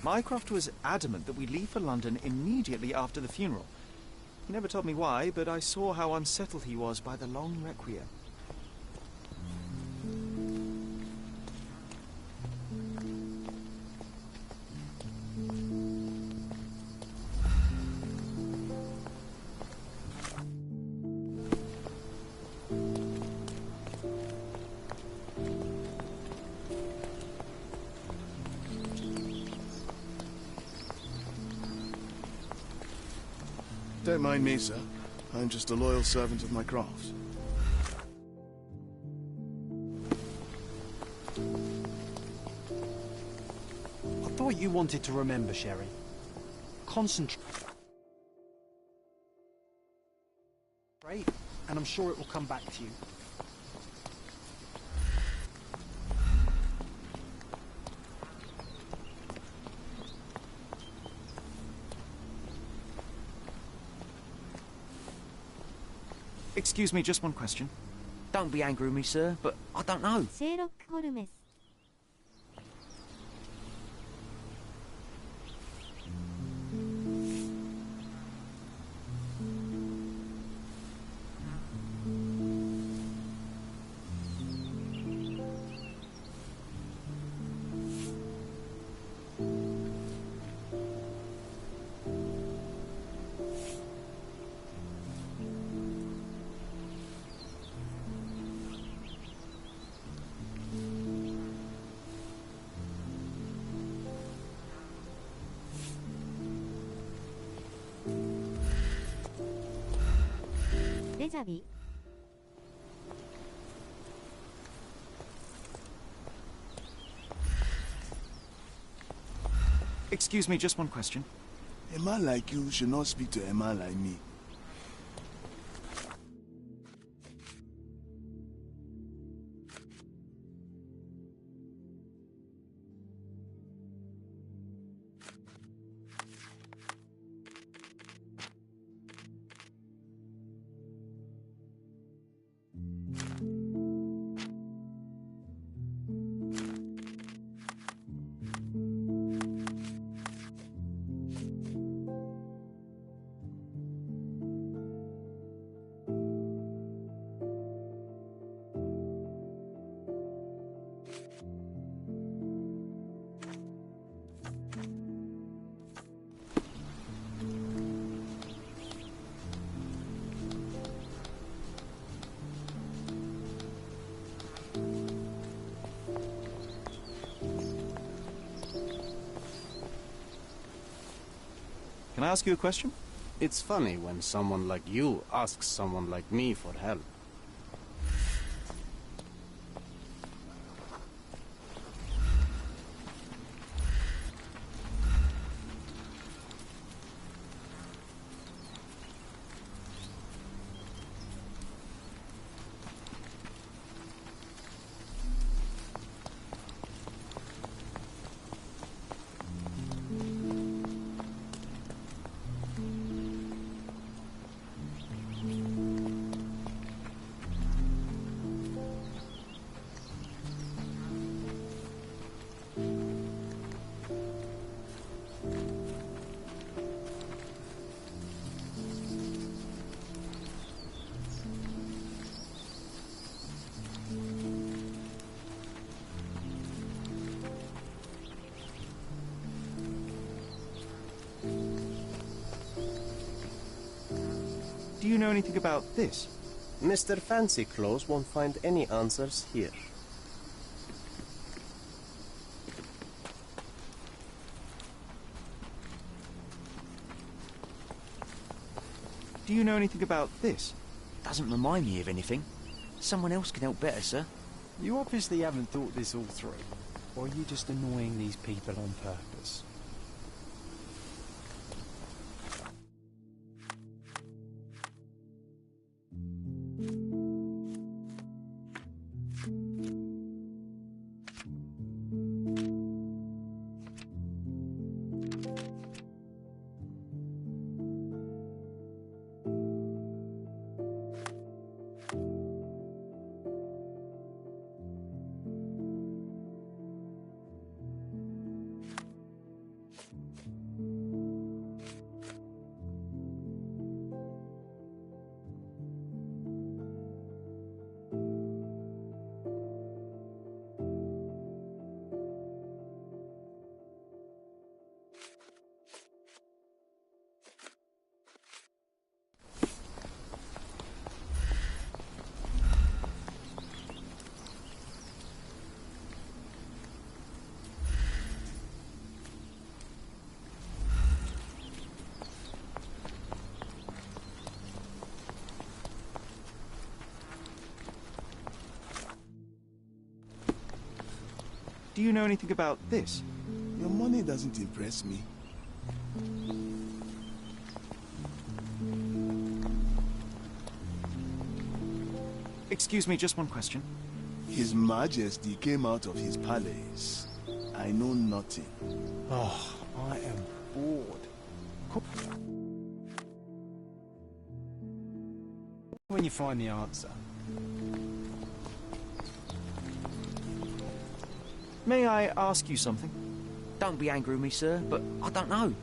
Mycroft was adamant that we leave for London immediately after the funeral. He never told me why, but I saw how unsettled he was by the long requiem. Don't mind me, sir. I'm just a loyal servant of my craft. I thought you wanted to remember, Sherry. Concentrate, and I'm sure it will come back to you. Excuse me, just one question. Don't be angry with me, sir, but I don't know. Sherlock Holmes. Déjà vu. Excuse me, just one question. A man like you should not speak to a man like me. Can I ask you a question? It's funny when someone like you asks someone like me for help. Do you know anything about this? Mr. Fancy Clothes won't find any answers here. Do you know anything about this? Doesn't remind me of anything. Someone else can help better, sir. You obviously haven't thought this all through. Or are you just annoying these people on purpose? Do you know anything about this? Your money doesn't impress me. Excuse me, just one question. His Majesty came out of his palace. I know nothing. Oh, I am bored. When you find the answer. May I ask you something? Don't be angry with me, sir, but I don't know.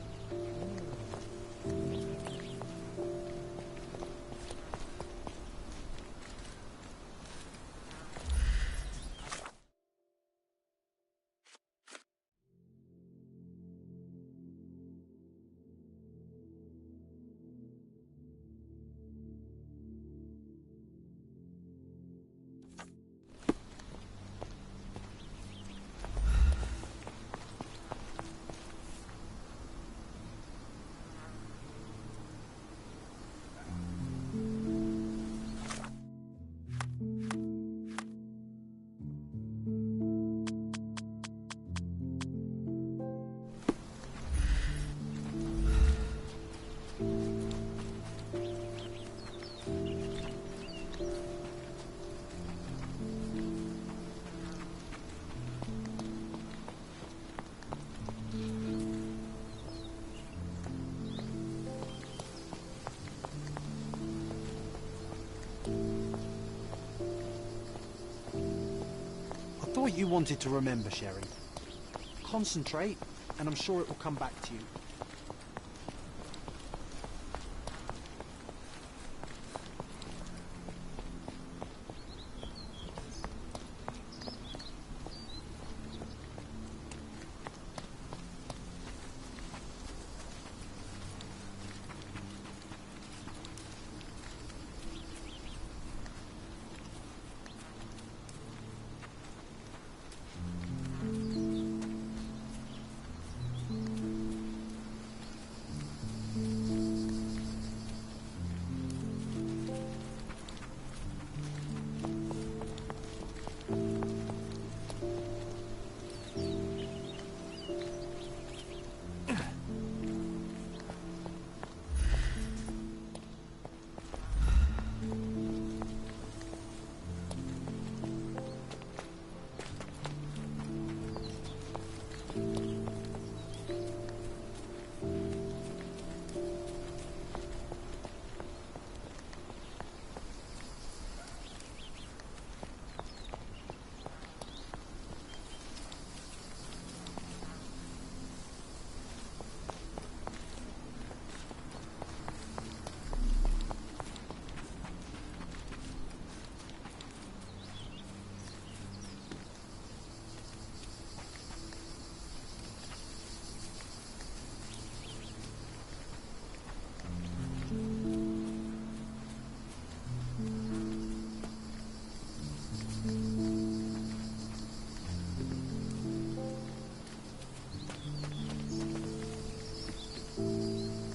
I thought you wanted to remember, Sherry. Concentrate, and I'm sure it will come back to you.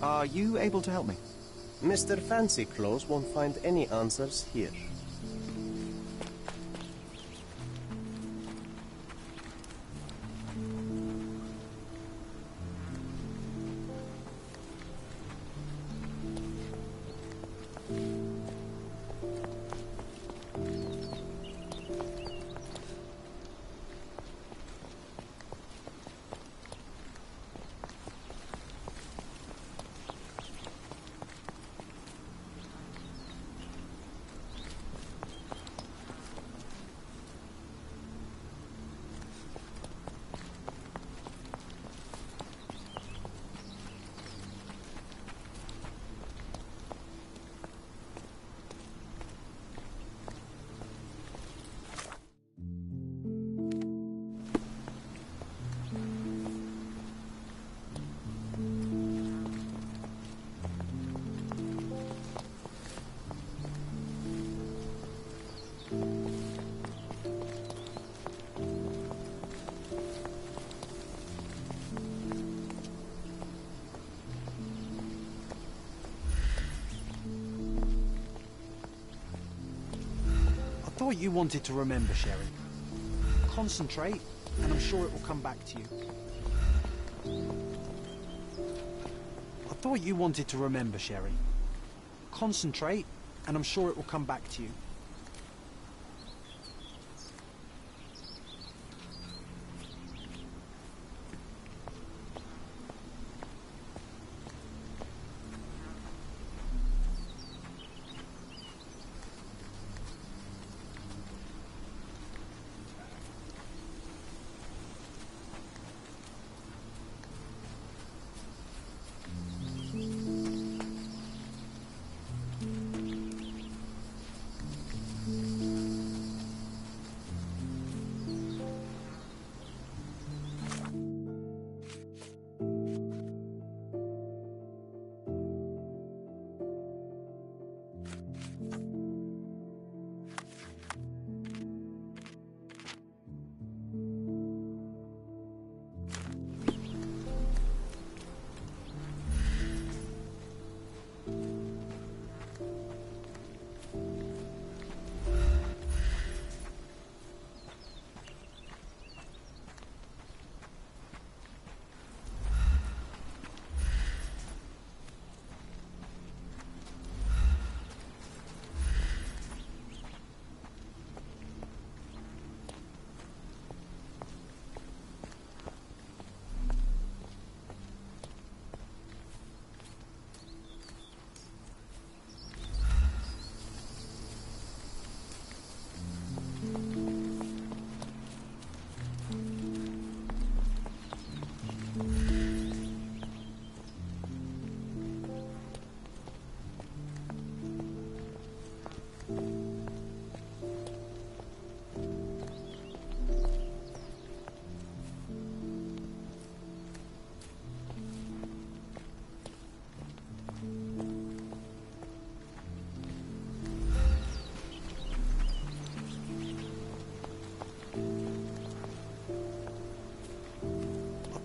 Are you able to help me? Mr. Fancy Clothes won't find any answers here. I thought you wanted to remember, Sherry. Concentrate, and I'm sure it will come back to you. I thought you wanted to remember, Sherry. Concentrate, and I'm sure it will come back to you.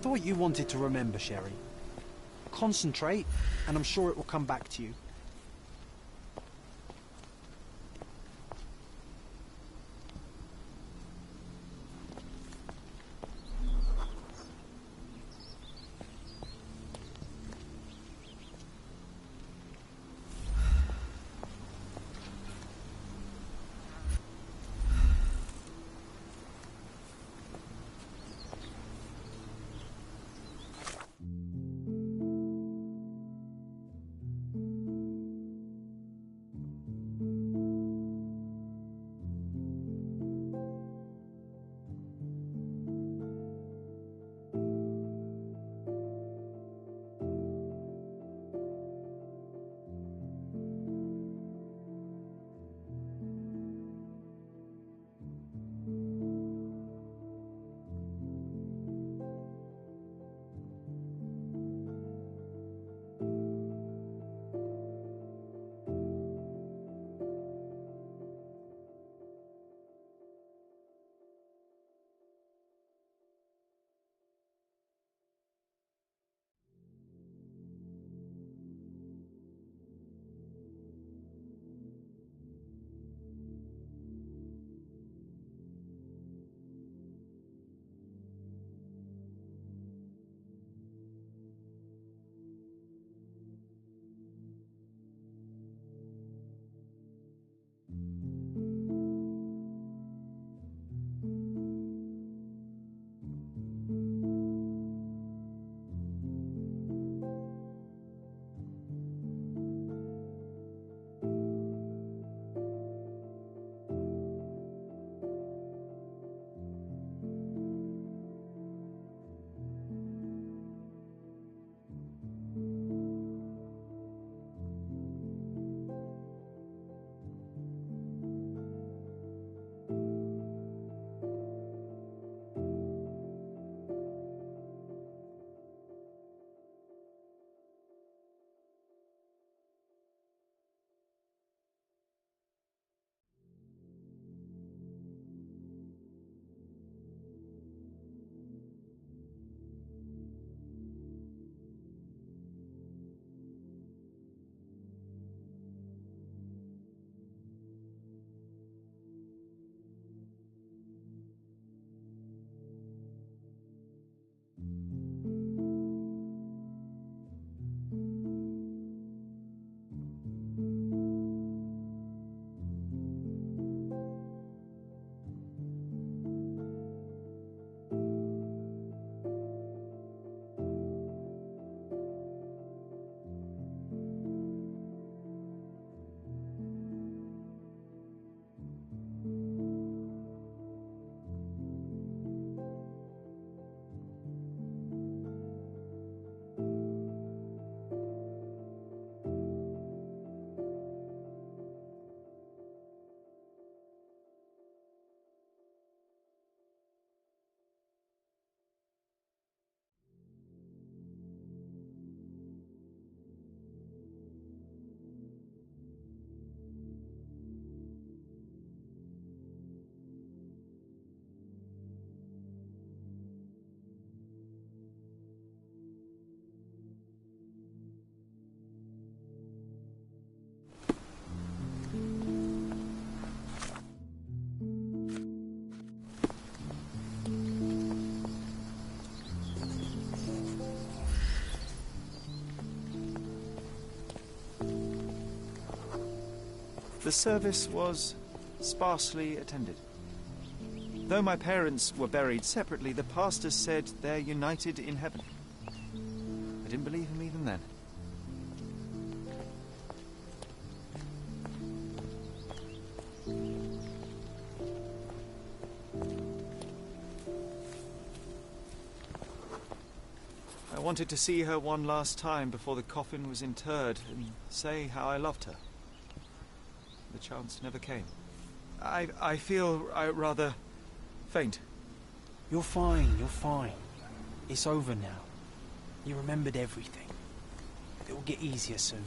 I thought you wanted to remember, Sherry. Concentrate, and I'm sure it will come back to you. The service was sparsely attended. Though my parents were buried separately, the pastor said they're united in heaven. I didn't believe him even then. I wanted to see her one last time before the coffin was interred and say how I loved her. The chance never came. I feel rather faint. You're fine, you're fine. It's over now. You remembered everything. It will get easier soon.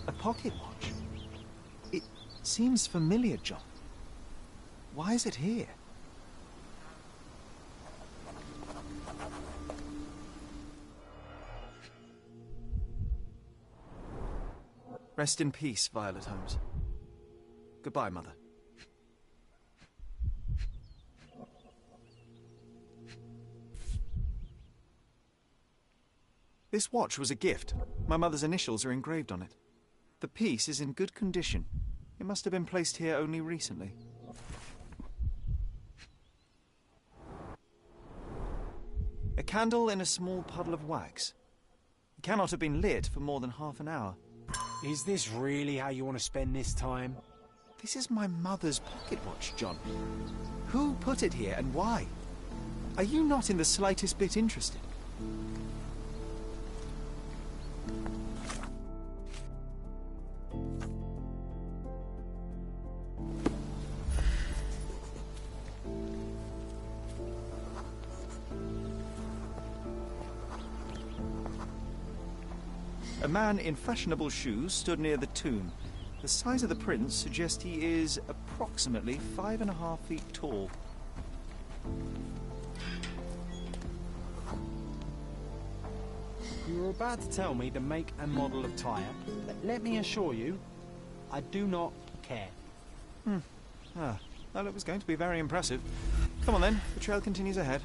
A pocket watch? It seems familiar, John. Why is it here? Rest in peace, Violet Holmes. Goodbye, Mother. This watch was a gift. My mother's initials are engraved on it. The piece is in good condition. It must have been placed here only recently. A candle in a small puddle of wax. It cannot have been lit for more than half an hour. Is this really how you want to spend this time? This is my mother's pocket watch, John. Who put it here and why? Are you not in the slightest bit interested? A man in fashionable shoes stood near the tomb. The size of the prints suggests he is approximately 5.5 feet tall. You were about to tell me the make and model of tyre, but let me assure you, I do not care. Well, it was going to be very impressive. Come on then, the trail continues ahead.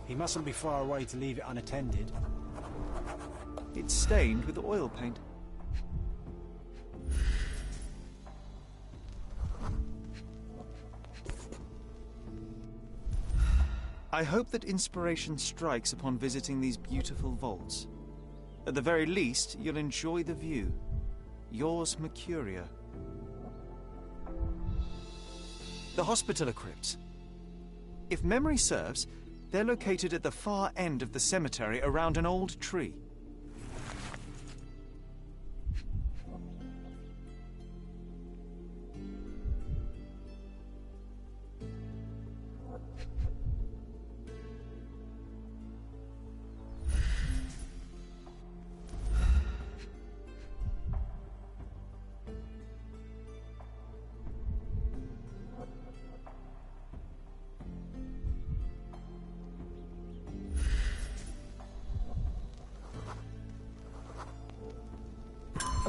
He mustn't be far away to leave it unattended. It's stained with oil paint. I hope that inspiration strikes upon visiting these beautiful vaults. At the very least, you'll enjoy the view. Yours, Mercuria. The Hospitaller Crypts. If memory serves, they're located at the far end of the cemetery around an old tree.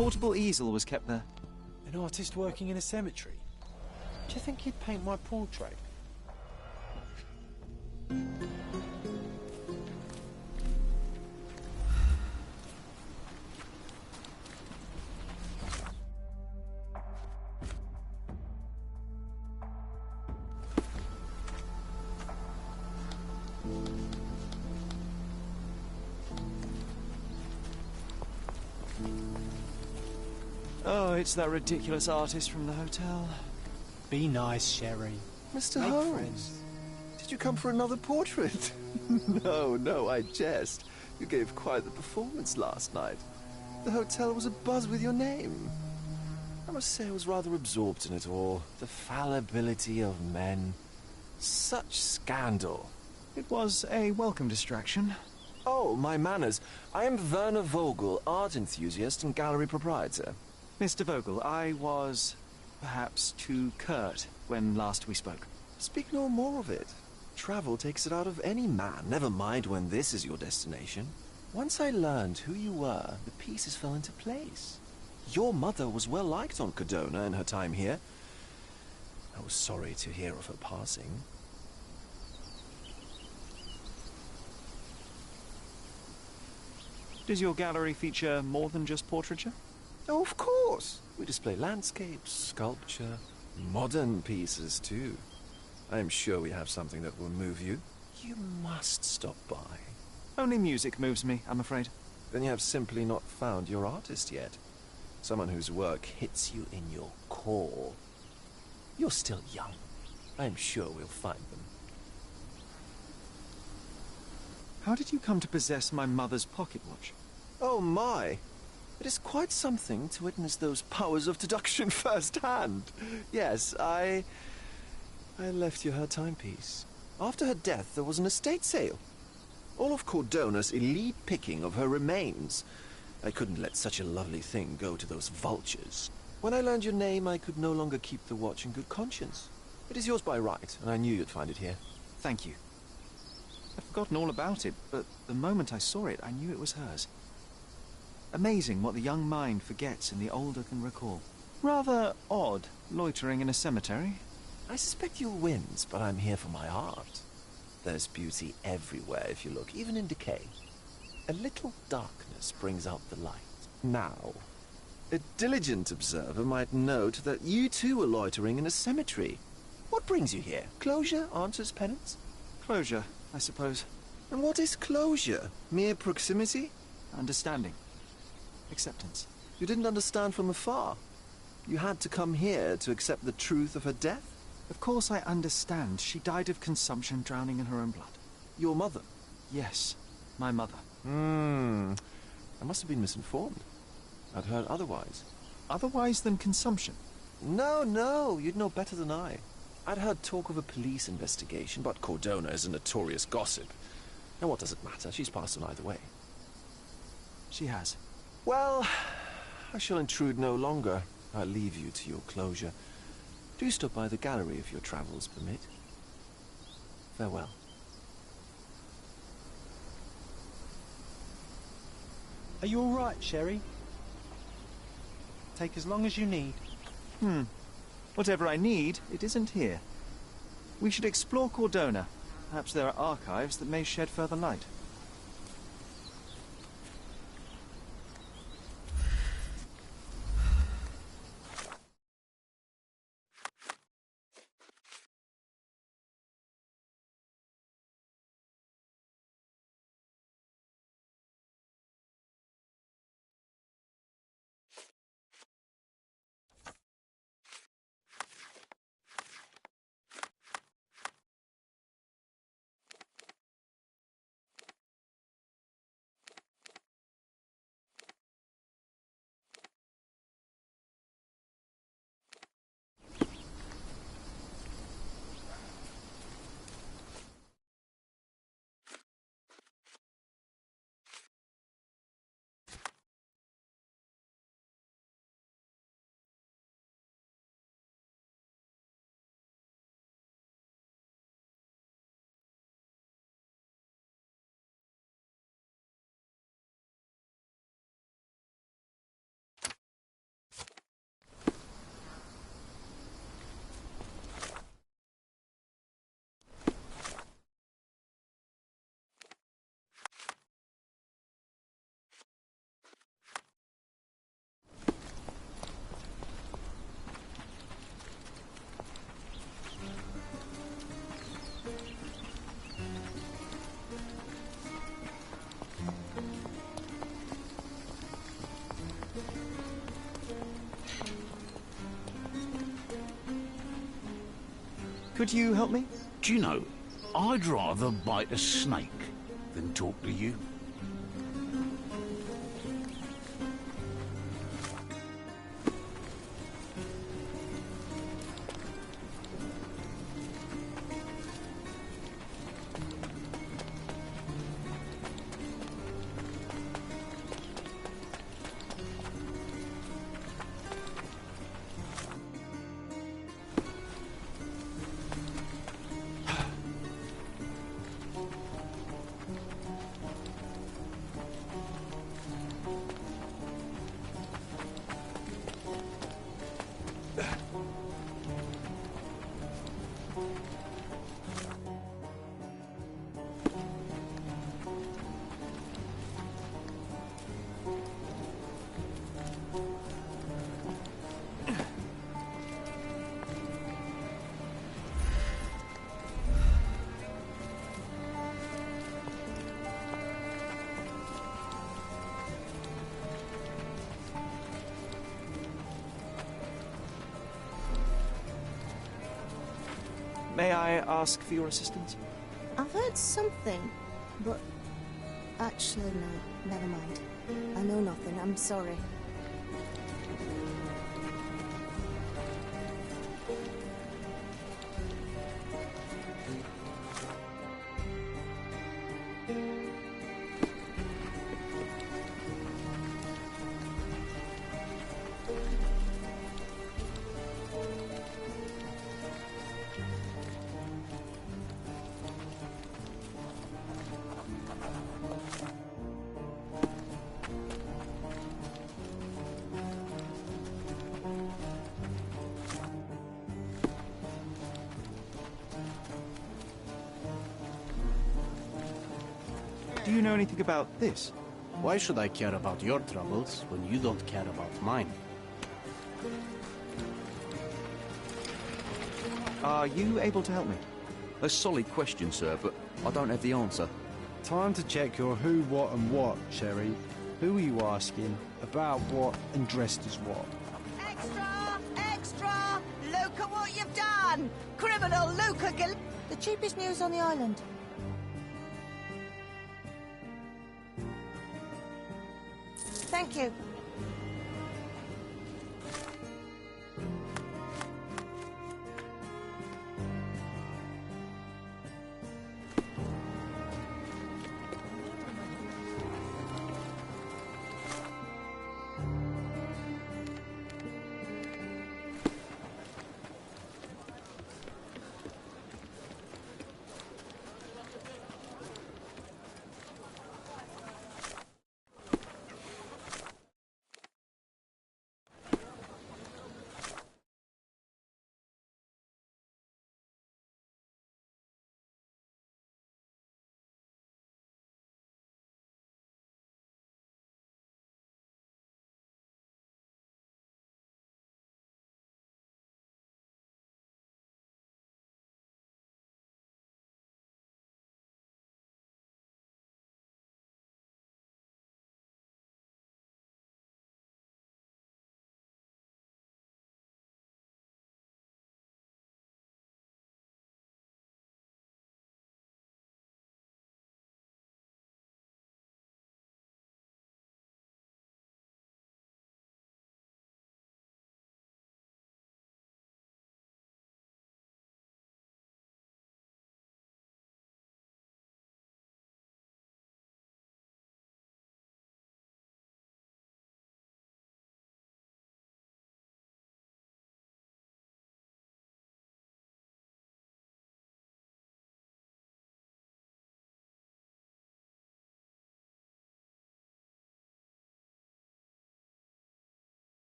portable easel was kept there. An artist working in a cemetery? Do you think he'd paint my portrait? Oh, it's that ridiculous artist from the hotel. Be nice, Sherry. Mr. Make Holmes, friends. did you come for another portrait? No, I jest. You gave quite the performance last night. The hotel was abuzz with your name. I must say I was rather absorbed in it all. The fallibility of men. Such scandal. It was a welcome distraction. Oh, my manners. I am Werner Vogel, art enthusiast and gallery proprietor. Mr. Vogel, I was perhaps too curt when last we spoke. Speak no more of it. Travel takes it out of any man, never mind when this is your destination. Once I learned who you were, the pieces fell into place. Your mother was well liked on Codona in her time here. I was sorry to hear of her passing. Does your gallery feature more than just portraiture? Oh, of course. We display landscapes, sculpture, modern pieces too. I am sure we have something that will move you. You must stop by. Only music moves me, I'm afraid. Then you have simply not found your artist yet. Someone whose work hits you in your core. You're still young. I am sure we'll find them. How did you come to possess my mother's pocket watch? Oh my! It is quite something to witness those powers of deduction firsthand. Yes, I left you her timepiece. After her death, there was an estate sale. All of Cordona's elite picking of her remains. I couldn't let such a lovely thing go to those vultures. When I learned your name, I could no longer keep the watch in good conscience. It is yours by right, and I knew you'd find it here. Thank you. I'd forgotten all about it, but the moment I saw it, I knew it was hers. Amazing what the young mind forgets and the older can recall. Rather odd, loitering in a cemetery. I suspect you'll win, but I'm here for my art. There's beauty everywhere if you look, even in decay. A little darkness brings out the light. Now, a diligent observer might note that you too are loitering in a cemetery. What brings you here? Closure answers penance? Closure, I suppose. And what is closure? Mere proximity? Understanding. Acceptance. You didn't understand from afar. You had to come here to accept the truth of her death? Of course I understand. She died of consumption, drowning in her own blood. Your mother? Yes, my mother. I must have been misinformed. I'd heard otherwise. Otherwise than consumption? No, you'd know better than I. I'd heard talk of a police investigation, but Cordona is a notorious gossip. And what does it matter? She's passed on either way. She has. Well, I shall intrude no longer. I'll leave you to your closure. Do stop by the gallery if your travels permit. Farewell. Are you all right, Sherry? Take as long as you need. Whatever I need, it isn't here. We should explore Cordona. Perhaps there are archives that may shed further light. Could you help me? Do you know, I'd rather bite a snake than talk to you. May I ask for your assistance? I've heard something, but... Actually, no. Never mind. I know nothing. I'm sorry. Do you know anything about this? Why should I care about your troubles when you don't care about mine? Are you able to help me? A solid question, sir, but I don't have the answer. Time to check your who, what and what, Sherry. Who are you asking? About what and dressed as what? Extra! Extra! Look at what you've done! Criminal Luca Gil... The cheapest news on the island. Thank you.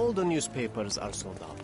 All the newspapers are sold out.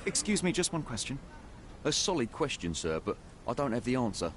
Excuse me, just one question. A solid question, sir, but I don't have the answer.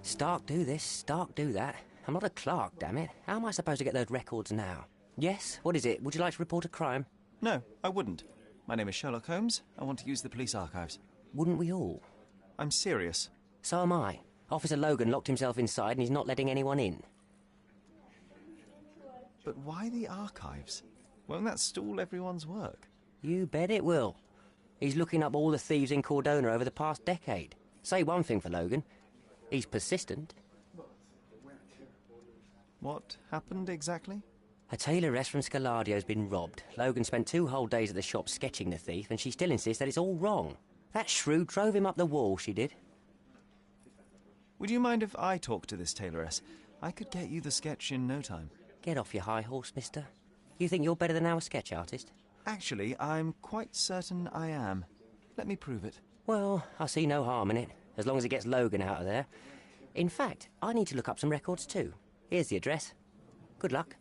Stark do this, Stark do that. I'm not a clerk, damn it. How am I supposed to get those records now? Yes? What is it? Would you like to report a crime? No, I wouldn't. My name is Sherlock Holmes. I want to use the police archives. Wouldn't we all? I'm serious. So am I. Officer Logan locked himself inside and he's not letting anyone in. But why the archives? Won't that stall everyone's work? You bet it will. He's looking up all the thieves in Cordona over the past decade. Say one thing for Logan. He's persistent. What happened exactly? A tailoress from Scaladio's been robbed. Logan spent 2 whole days at the shop sketching the thief, and she still insists that it's all wrong. That shrew drove him up the wall, she did. Would you mind if I talk to this tailoress? I could get you the sketch in no time. Get off your high horse, mister. You think you're better than our sketch artist? Actually, I'm quite certain I am. Let me prove it. Well, I see no harm in it, as long as it gets Logan out of there. In fact, I need to look up some records too. Here's the address. Good luck.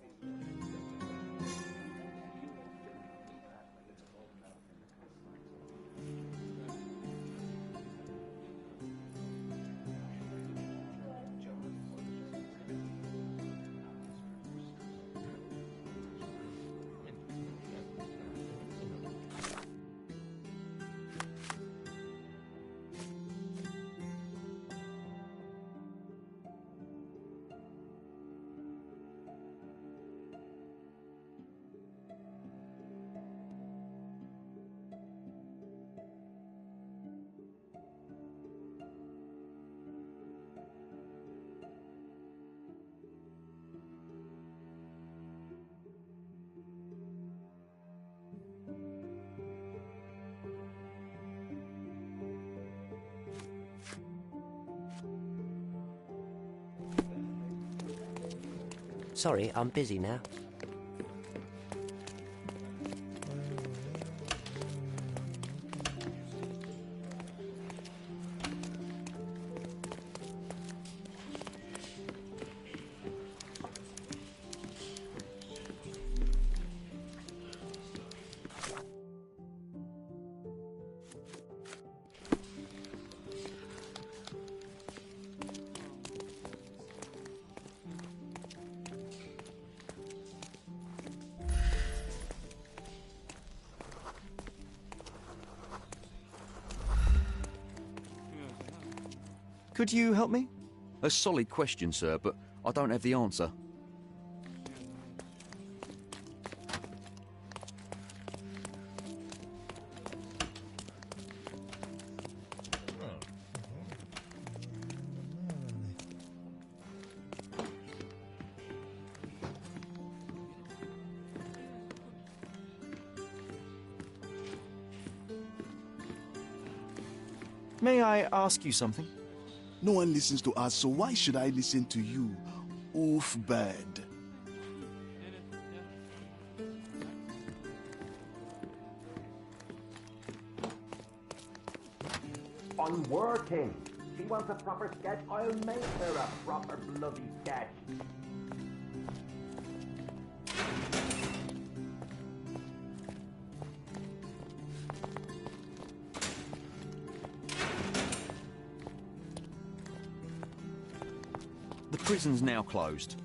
Sorry, I'm busy now. Could you help me? A solid question, sir, but I don't have the answer. May I ask you something? No one listens to us, so why should I listen to you? Oof, bad. Unworking. She wants a proper sketch. I'll make her a proper bloody sketch. The prison's now closed.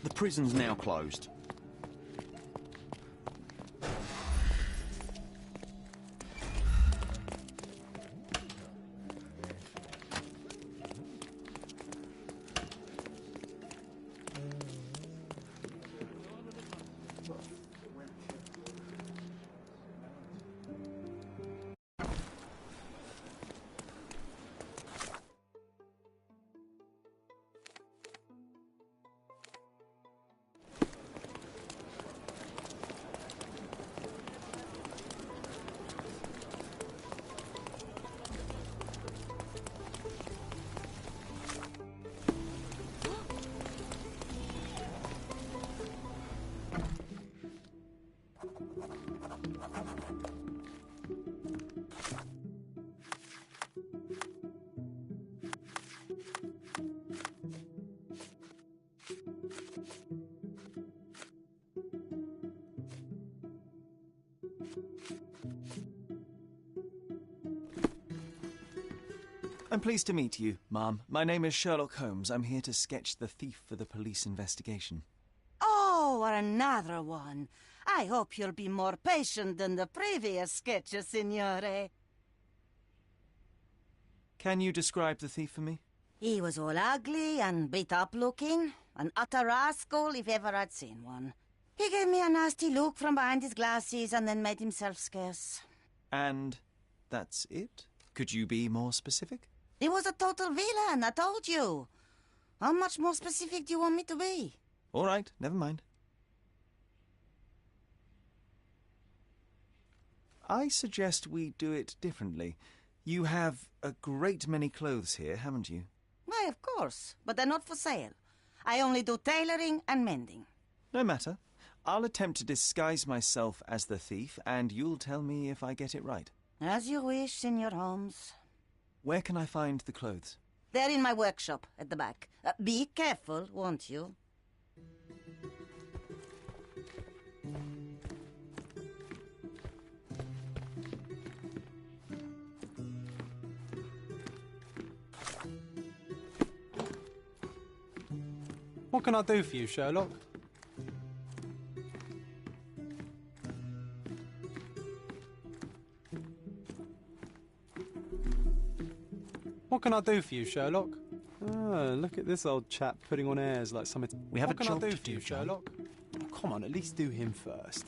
The prison's now closed. I'm pleased to meet you, ma'am. My name is Sherlock Holmes. I'm here to sketch the thief for the police investigation. Oh, another one. I hope you'll be more patient than the previous sketches, signore. Can you describe the thief for me? He was all ugly and beat-up looking. An utter rascal if ever I'd seen one. He gave me a nasty look from behind his glasses and then made himself scarce. And that's it? Could you be more specific? He was a total villain, I told you. How much more specific do you want me to be? All right, never mind. I suggest we do it differently. You have a great many clothes here, haven't you? Why, of course, but they're not for sale. I only do tailoring and mending. No matter. I'll attempt to disguise myself as the thief, and you'll tell me if I get it right. As you wish, Senor Holmes. Where can I find the clothes? They're in my workshop at the back. Be careful, won't you? What can I do for you, Sherlock? What can I do for you, Sherlock? Ah, look at this old chap putting on airs like something. We have what a job can I do to for do, you, John. Sherlock? Oh, come on, at least do him first.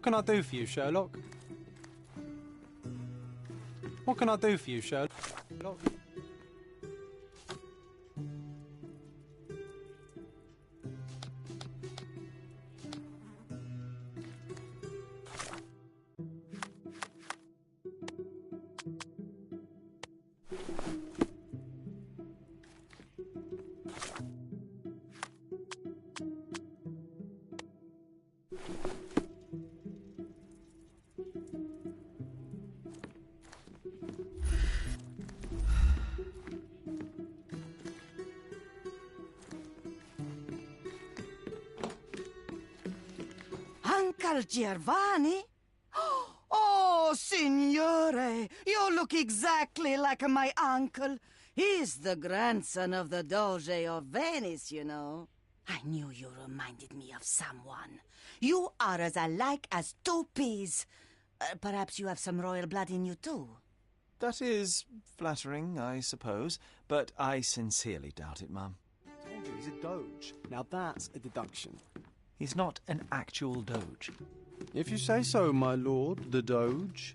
can I do for you, Sherlock? What can I do for you, Sherlock? Uncle Giovanni? Oh, signore, you look exactly like my uncle. He's the grandson of the Doge of Venice, you know. I knew you reminded me of someone. You are as alike as two peas. Perhaps you have some royal blood in you, too. That is flattering, I suppose, but I sincerely doubt it, Mum. I told you he's a doge. Now that's a deduction. He's not an actual doge. If you say so, my lord, the Doge.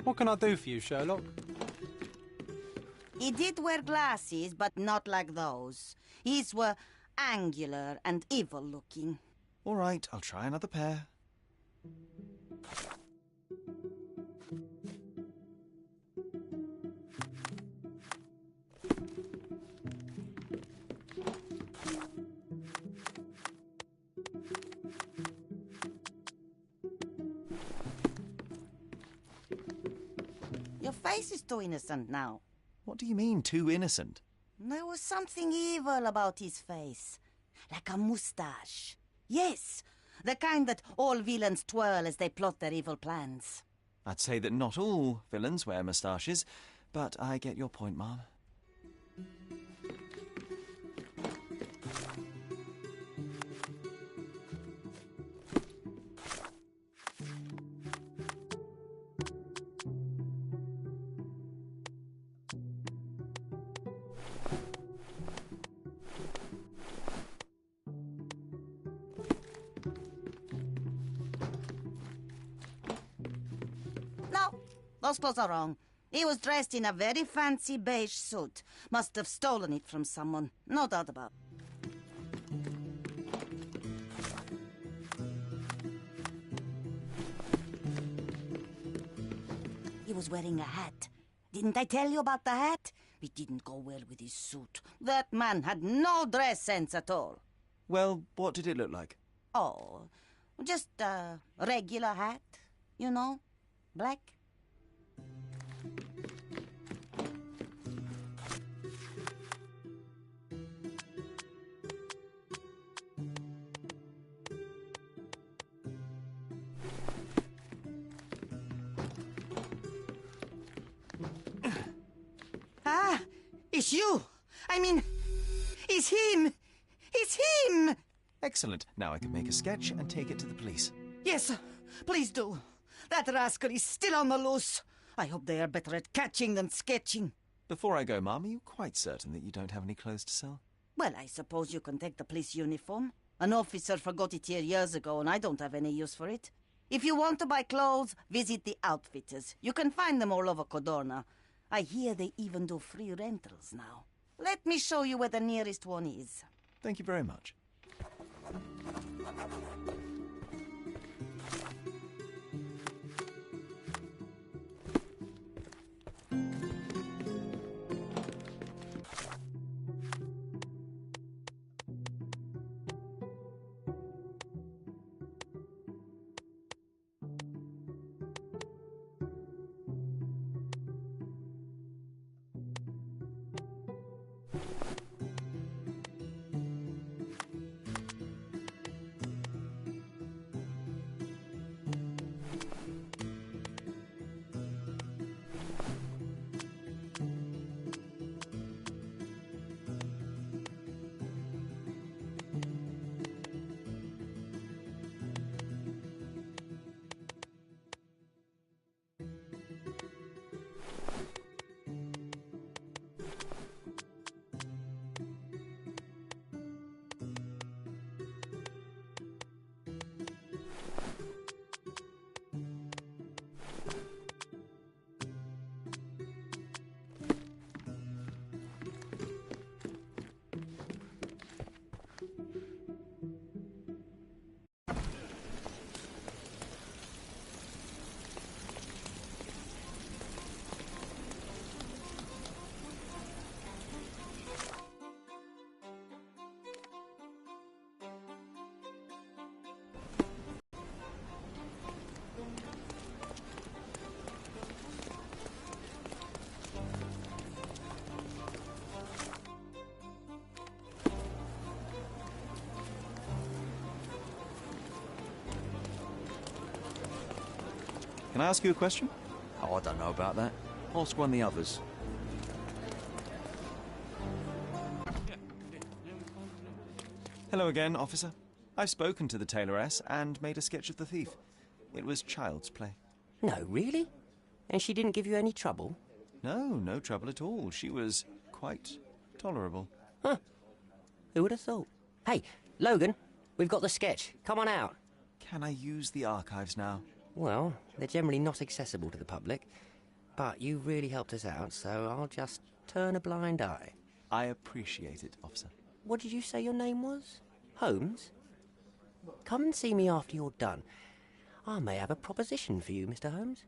What can I do for you, Sherlock? He did wear glasses, but not like those. His were angular and evil-looking. All right, I'll try another pair. Your face is too innocent now. What do you mean, too innocent? There was something evil about his face. Like a moustache. Yes, the kind that all villains twirl as they plot their evil plans. I'd say that not all villains wear moustaches, but I get your point, Mom. No, those clothes are wrong. He was dressed in a very fancy beige suit. Must have stolen it from someone. No doubt about it. He was wearing a hat. Didn't I tell you about the hat? It didn't go well with his suit. That man had no dress sense at all. Well, what did it look like? Oh, just a regular hat, you know, black. Ah, it's you. I mean, it's him. It's him. Excellent. Now I can make a sketch and take it to the police. Yes, please do. That rascal is still on the loose. I hope they are better at catching than sketching. Before I go, Mum, are you quite certain that you don't have any clothes to sell? Well, I suppose you can take the police uniform. An officer forgot it here years ago, and I don't have any use for it. If you want to buy clothes, visit the outfitters. You can find them all over Codorna. I hear they even do free rentals now. Let me show you where the nearest one is. Thank you very much. Can I ask you a question? Oh, I don't know about that. Ask one of the others. Hello again, officer. I've spoken to the tailoress and made a sketch of the thief. It was child's play. No, really? And she didn't give you any trouble? No, no trouble at all. She was quite tolerable. Huh. Who would have thought? Hey, Logan, we've got the sketch. Come on out. Can I use the archives now? Well, they're generally not accessible to the public. But you really helped us out, so I'll just turn a blind eye. I appreciate it, officer. What did you say your name was? Holmes? Come and see me after you're done. I may have a proposition for you, Mr. Holmes.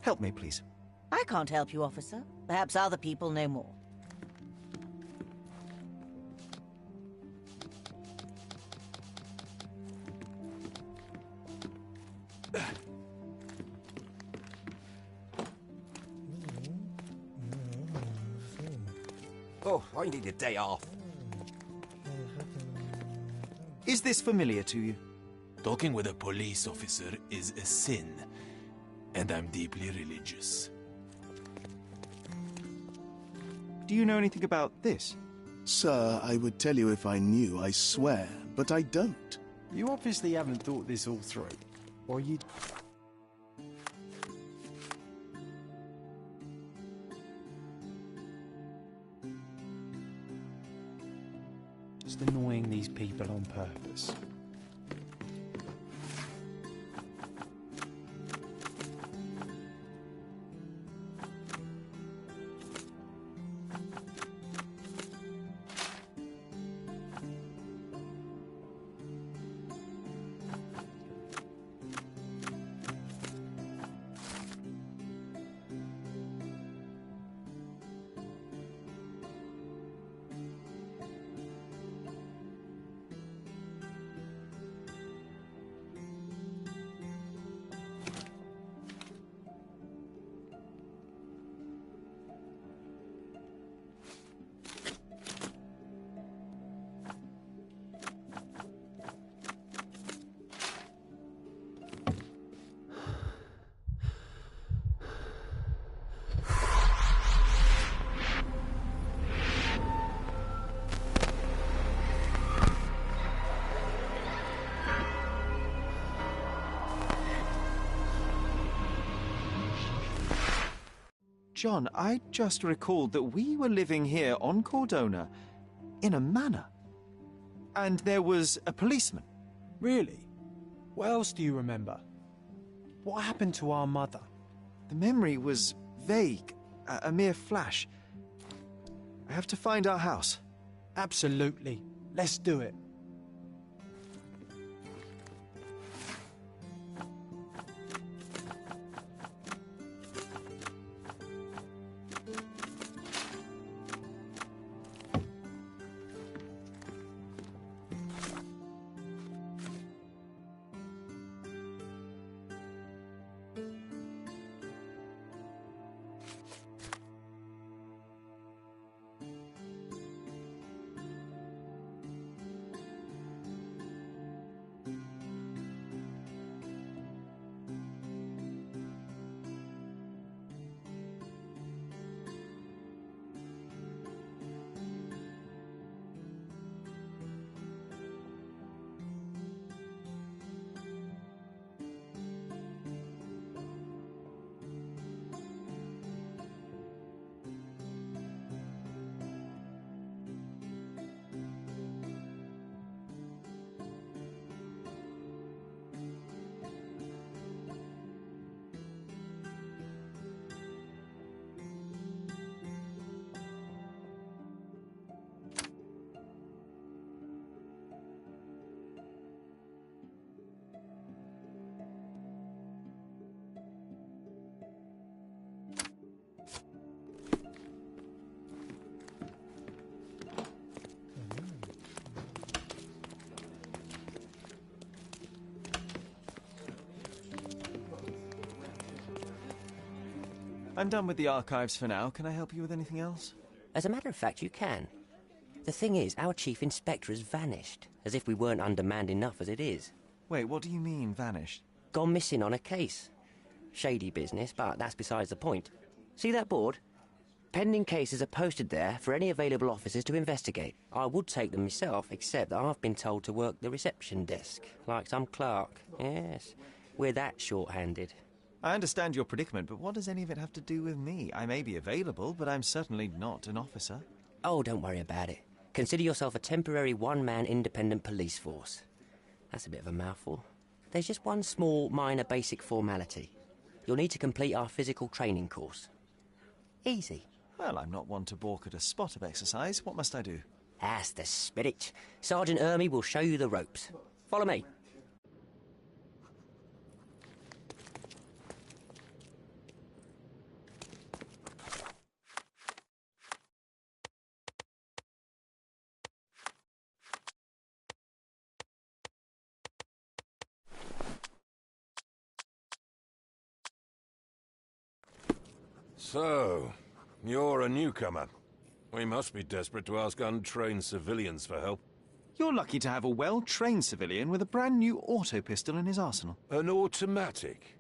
Help me, please. I can't help you, officer. Perhaps other people know more. Oh, I need a day off. Is this familiar to you? Talking with a police officer is a sin, and I'm deeply religious. Do you know anything about this? Sir, I would tell you if I knew, I swear, but I don't. You obviously haven't thought this all through. Or you... Just annoying these people on purpose. John, I just recalled that we were living here on Cordona in a manor. And there was a policeman. Really? What else do you remember? What happened to our mother? The memory was vague, a mere flash. I have to find our house. Absolutely. Let's do it. I'm done with the archives for now. Can I help you with anything else? As a matter of fact, you can. The thing is, our chief inspector has vanished, as if we weren't undermanned enough as it is. Wait, what do you mean, vanished? Gone missing on a case. Shady business, but that's besides the point. See that board? Pending cases are posted there for any available officers to investigate. I would take them myself, except that I've been told to work the reception desk, like some clerk. Yes, we're that short-handed. I understand your predicament, but what does any of it have to do with me? I may be available, but I'm certainly not an officer. Oh, don't worry about it. Consider yourself a temporary one-man independent police force. That's a bit of a mouthful. There's just one small, minor, basic formality. You'll need to complete our physical training course. Easy. Well, I'm not one to balk at a spot of exercise. What must I do? That's the spirit. Sergeant Ermy will show you the ropes. Follow me. So, you're a newcomer. We must be desperate to ask untrained civilians for help. You're lucky to have a well-trained civilian with a brand new auto pistol in his arsenal. An automatic?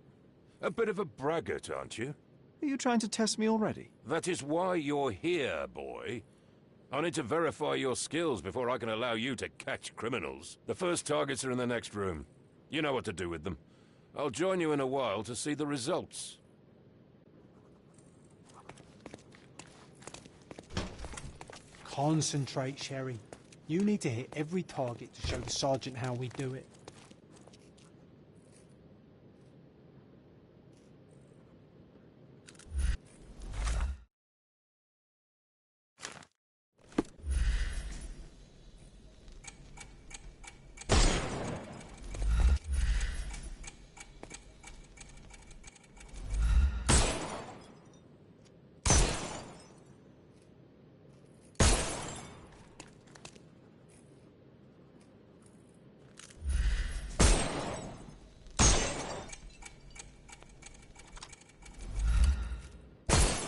A bit of a braggart, aren't you? Are you trying to test me already? That is why you're here, boy. I need to verify your skills before I can allow you to catch criminals. The first targets are in the next room. You know what to do with them. I'll join you in a while to see the results. Concentrate, Sherry. You need to hit every target to show the sergeant how we do it.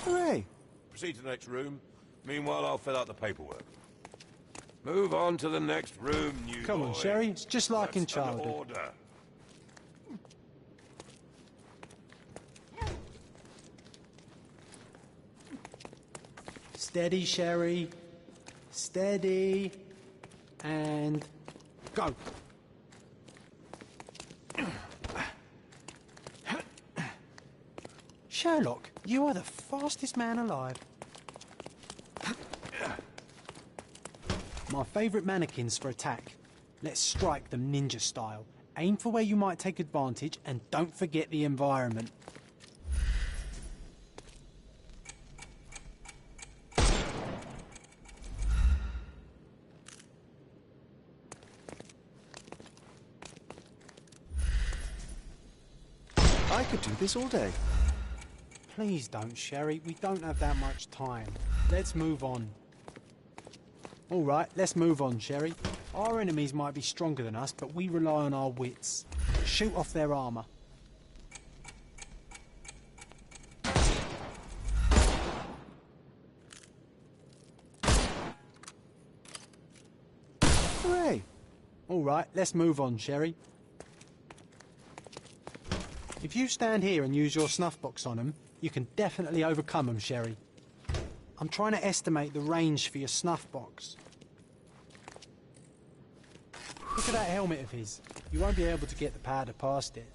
Hooray! Proceed to the next room. Meanwhile, I'll fill out the paperwork. Move on to the next room, new Come on, boy. Sherry. It's just like in That's an childhood. order. Steady, Sherry. Steady. And go. Sherlock, you are the fastest man alive. My favourite mannequins for attack. Let's strike them ninja style. Aim for where you might take advantage and don't forget the environment. I could do this all day. Please don't, Sherry. We don't have that much time. Let's move on. All right, let's move on, Sherry. Our enemies might be stronger than us, but we rely on our wits. Shoot off their armour. Hooray! All right, let's move on, Sherry. If you stand here and use your snuff box on them, you can definitely overcome them, Sherry. I'm trying to estimate the range for your snuff box. Look at that helmet of his. You won't be able to get the powder past it.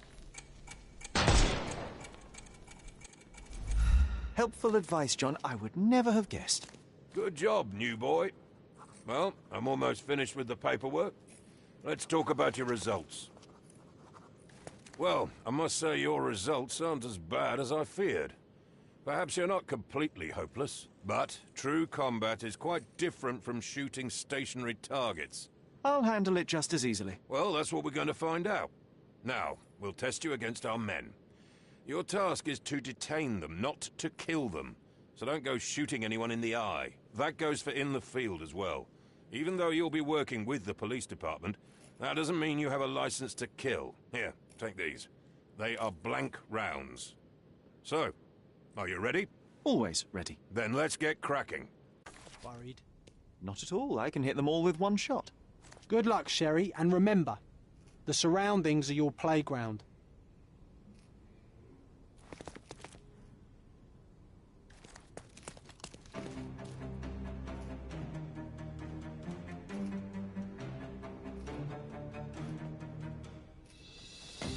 Helpful advice, John. I would never have guessed. Good job, new boy. Well, I'm almost finished with the paperwork. Let's talk about your results. Well, I must say your results aren't as bad as I feared. Perhaps you're not completely hopeless, but true combat is quite different from shooting stationary targets. I'll handle it just as easily. Well, that's what we're going to find out. Now, we'll test you against our men. Your task is to detain them, not to kill them. So don't go shooting anyone in the eye. That goes for in the field as well. Even though you'll be working with the police department, that doesn't mean you have a license to kill. Here, take these. They are blank rounds. So, are you ready? Always ready. Then let's get cracking. Worried? Not at all. I can hit them all with one shot. Good luck, Sherry, and remember, the surroundings are your playground.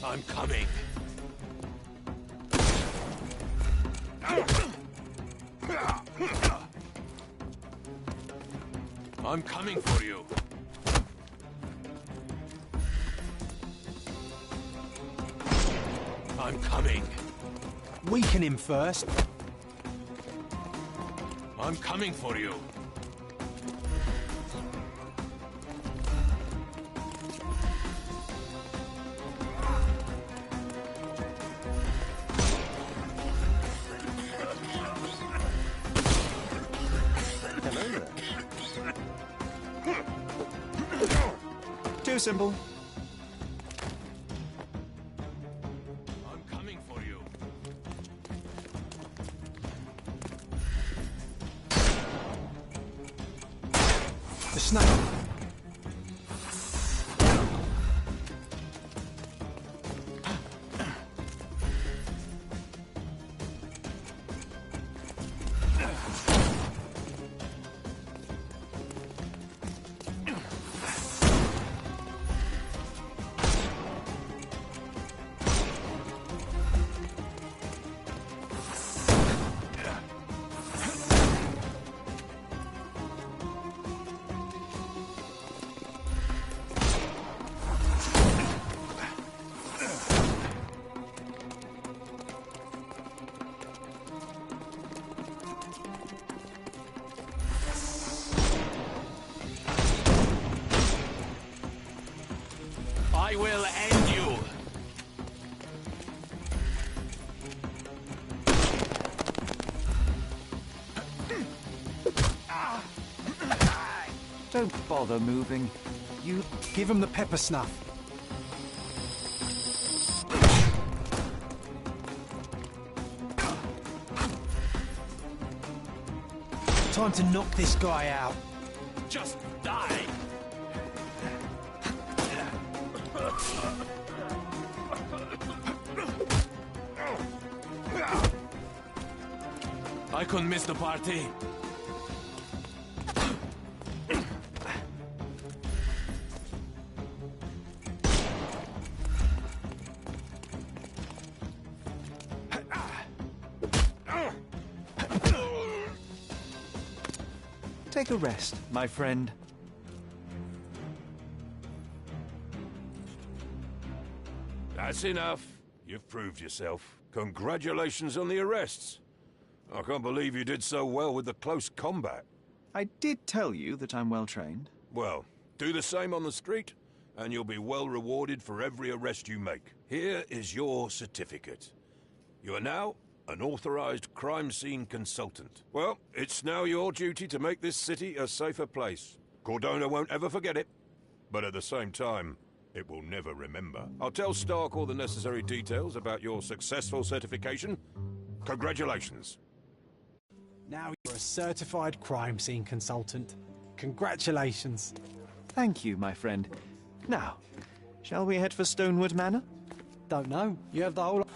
I'm coming. I'm coming for you. I'm coming. Weaken him first. I'm coming for you. Too simple. I'm coming for you. The snake. I will end you. Don't bother moving. You give him the pepper snuff. Time to knock this guy out. Just die. I couldn't miss the party. take a rest, my friend. That's enough. You've proved yourself. Congratulations on the arrests. I can't believe you did so well with the close combat. I did tell you that I'm well trained. Well, do the same on the street, and you'll be well rewarded for every arrest you make. Here is your certificate. You are now an authorized crime scene consultant. Well, it's now your duty to make this city a safer place. Cordona won't ever forget it, but at the same time, it will never remember. I'll tell Stark all the necessary details about your successful certification. Congratulations. Now you're a certified crime scene consultant. Congratulations. Thank you, my friend. Now, shall we head for Stonewood Manor? Don't know. You have the whole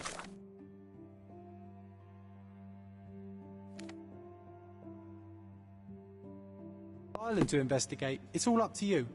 island to investigate. It's all up to you.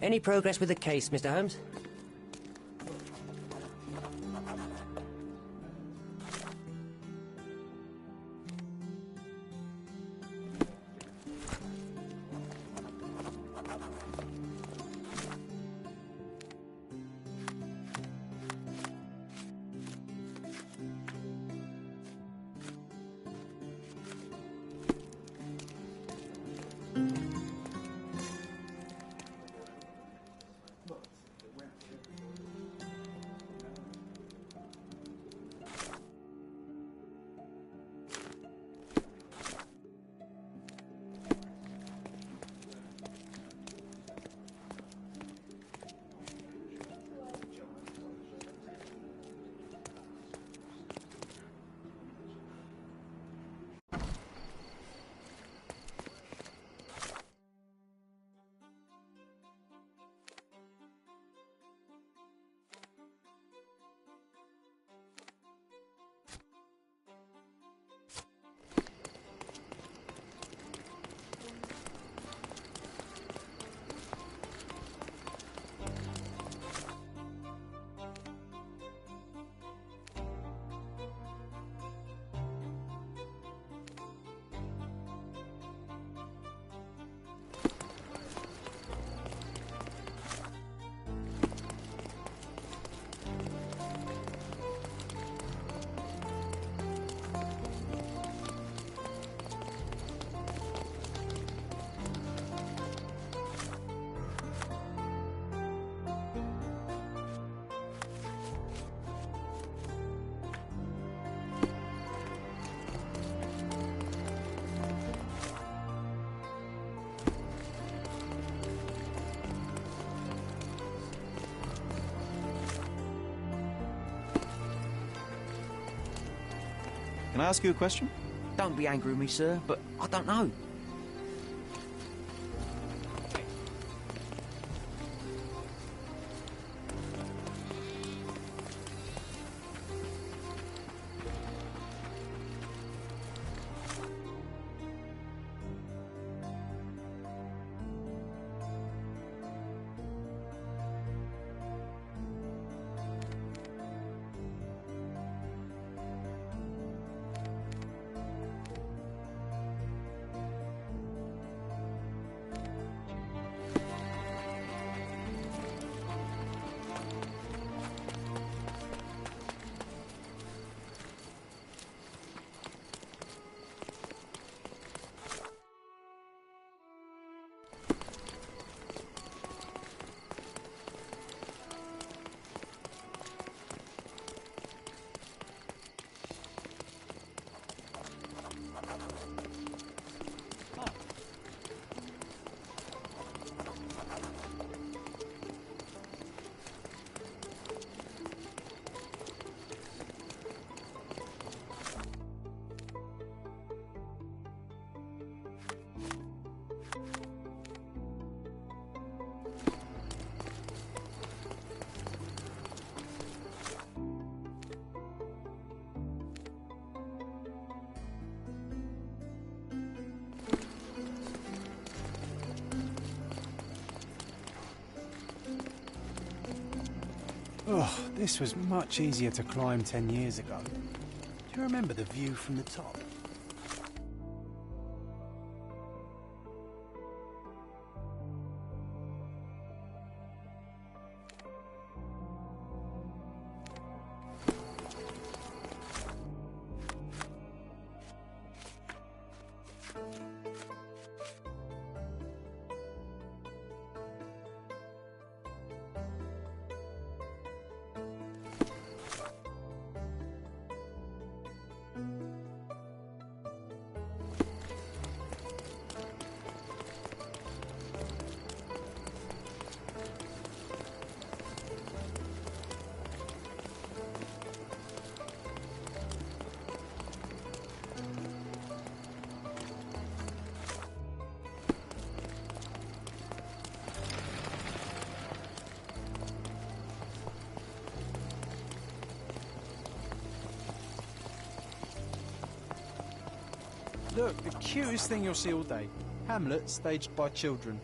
Any progress with the case, Mr. Holmes? Can I ask you a question? Don't be angry with me, sir, but I don't know. Oh, this was much easier to climb 10 years ago. Do you remember the view from the top? Look, the cutest thing you'll see all day. Hamlet staged by children.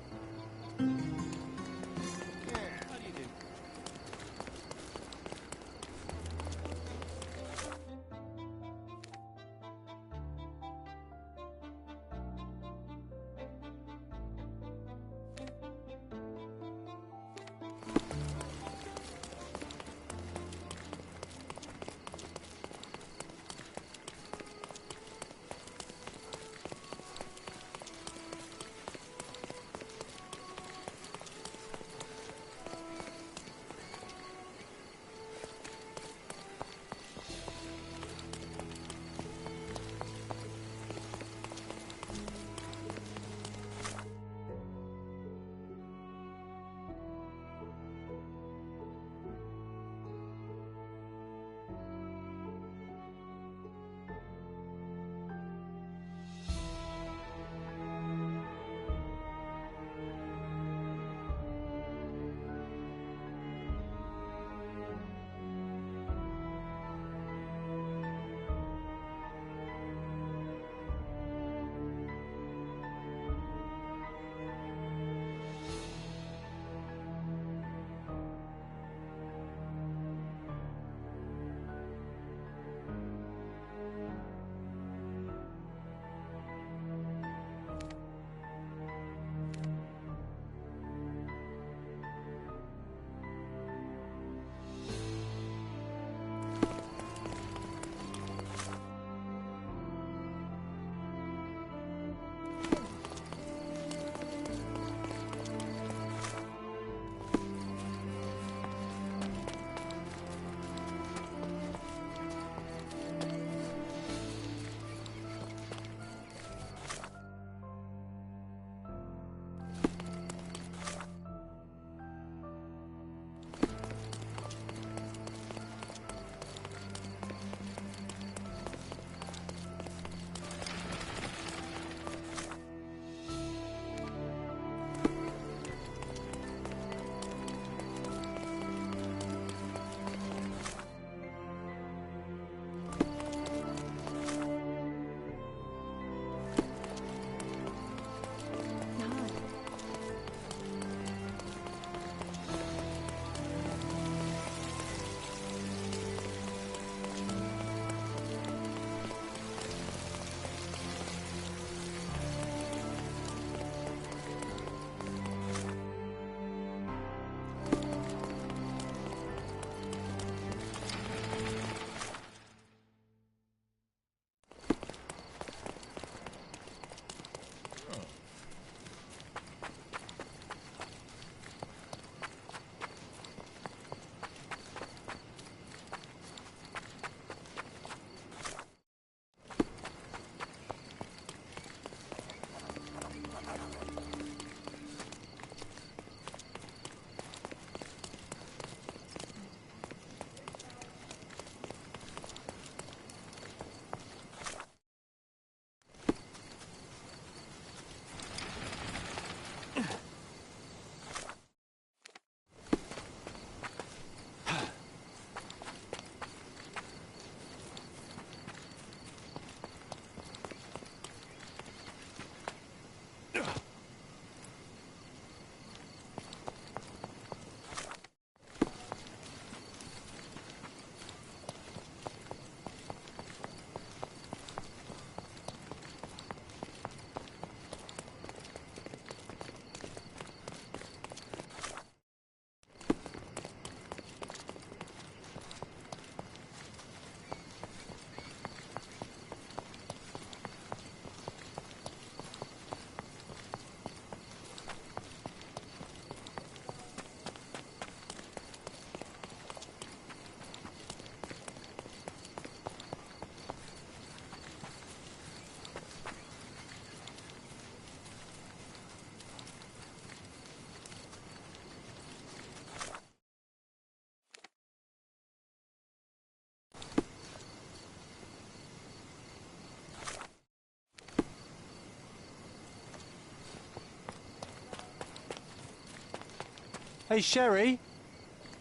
Hey, Sherry,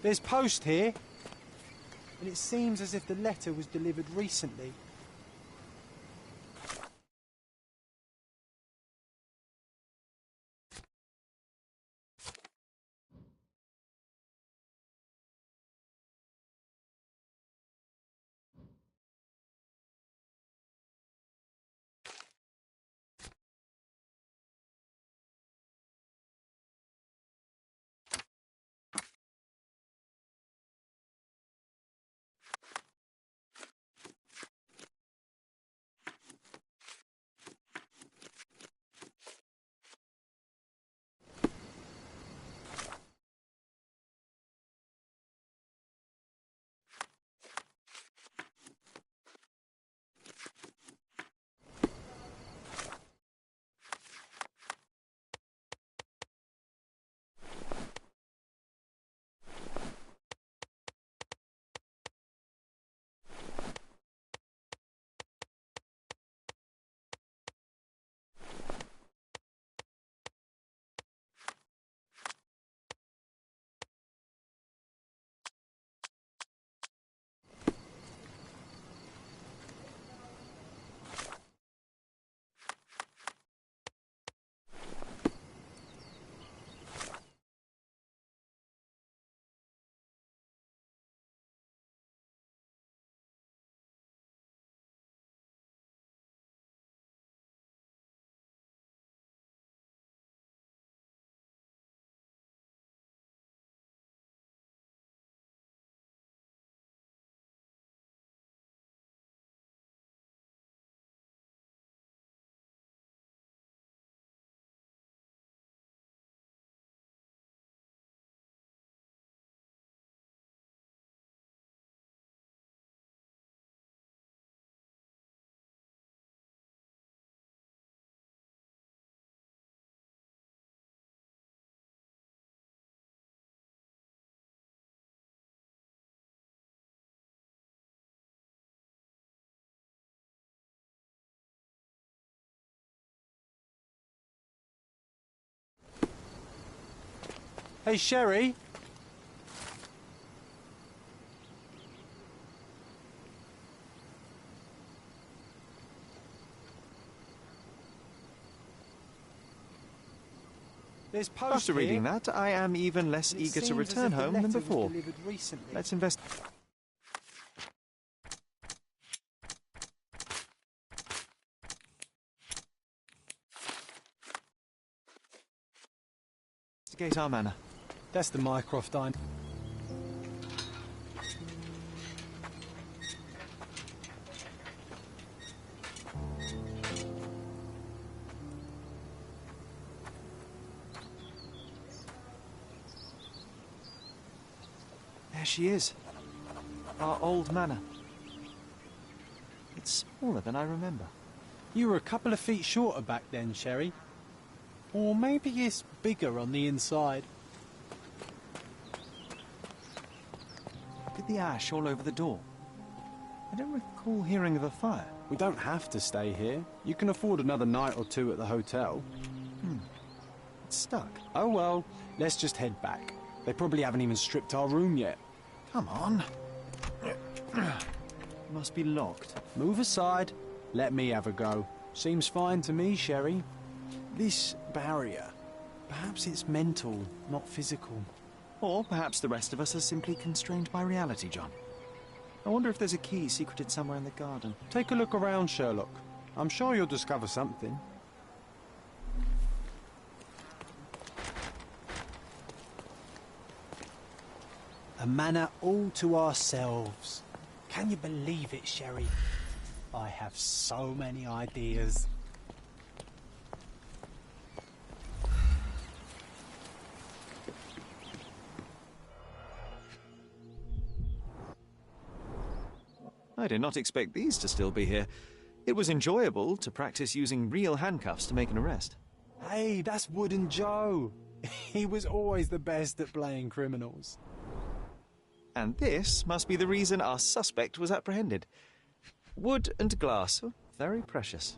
there's post here. And it seems as if the letter was delivered recently. Hey, Sherry. There's post After here. reading that, I am even less It eager to seems as return if the home letter than was before. delivered recently. Let's investigate our manor. That's the Mycroft I... There she is. Our old manor. It's smaller than I remember. You were a couple of feet shorter back then, Sherry. Or maybe it's bigger on the inside. Look at the ash all over the door. I don't recall hearing of a fire. We don't have to stay here. You can afford another night or two at the hotel. It's stuck. Oh well, let's just head back. They probably haven't even stripped our room yet. Come on. Must be locked. Move aside. Let me have a go. Seems fine to me, Sherry. This barrier, perhaps it's mental, not physical. Or perhaps the rest of us are simply constrained by reality, John. I wonder if there's a key secreted somewhere in the garden. Take a look around, Sherlock. I'm sure you'll discover something. A manor all to ourselves. Can you believe it, Sherry? I have so many ideas. I did not expect these to still be here. It was enjoyable to practice using real handcuffs to make an arrest. Hey, that's Wooden Joe. He was always the best at playing criminals. And this must be the reason our suspect was apprehended. Wood and glass, oh, very precious.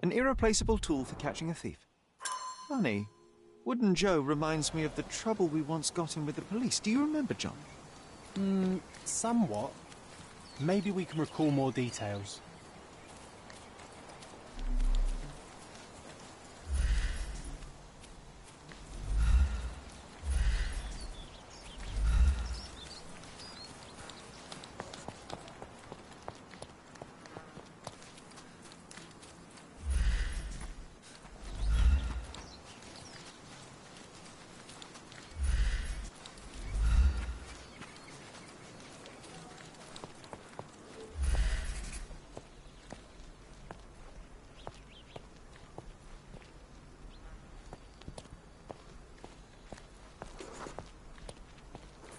An irreplaceable tool for catching a thief. Funny, Wooden Joe reminds me of the trouble we once got in with the police. Do you remember, John? Somewhat. Maybe we can recall more details.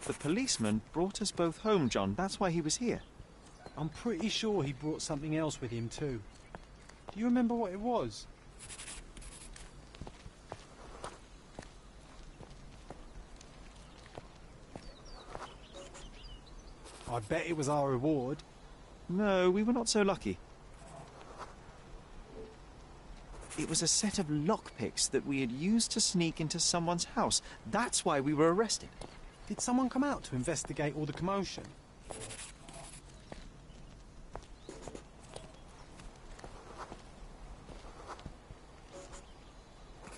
The policeman brought us both home, John. That's why he was here. I'm pretty sure he brought something else with him too. Do you remember what it was? I bet it was our reward. No, we were not so lucky. It was a set of lockpicks that we had used to sneak into someone's house. That's why we were arrested. Did someone come out to investigate all the commotion?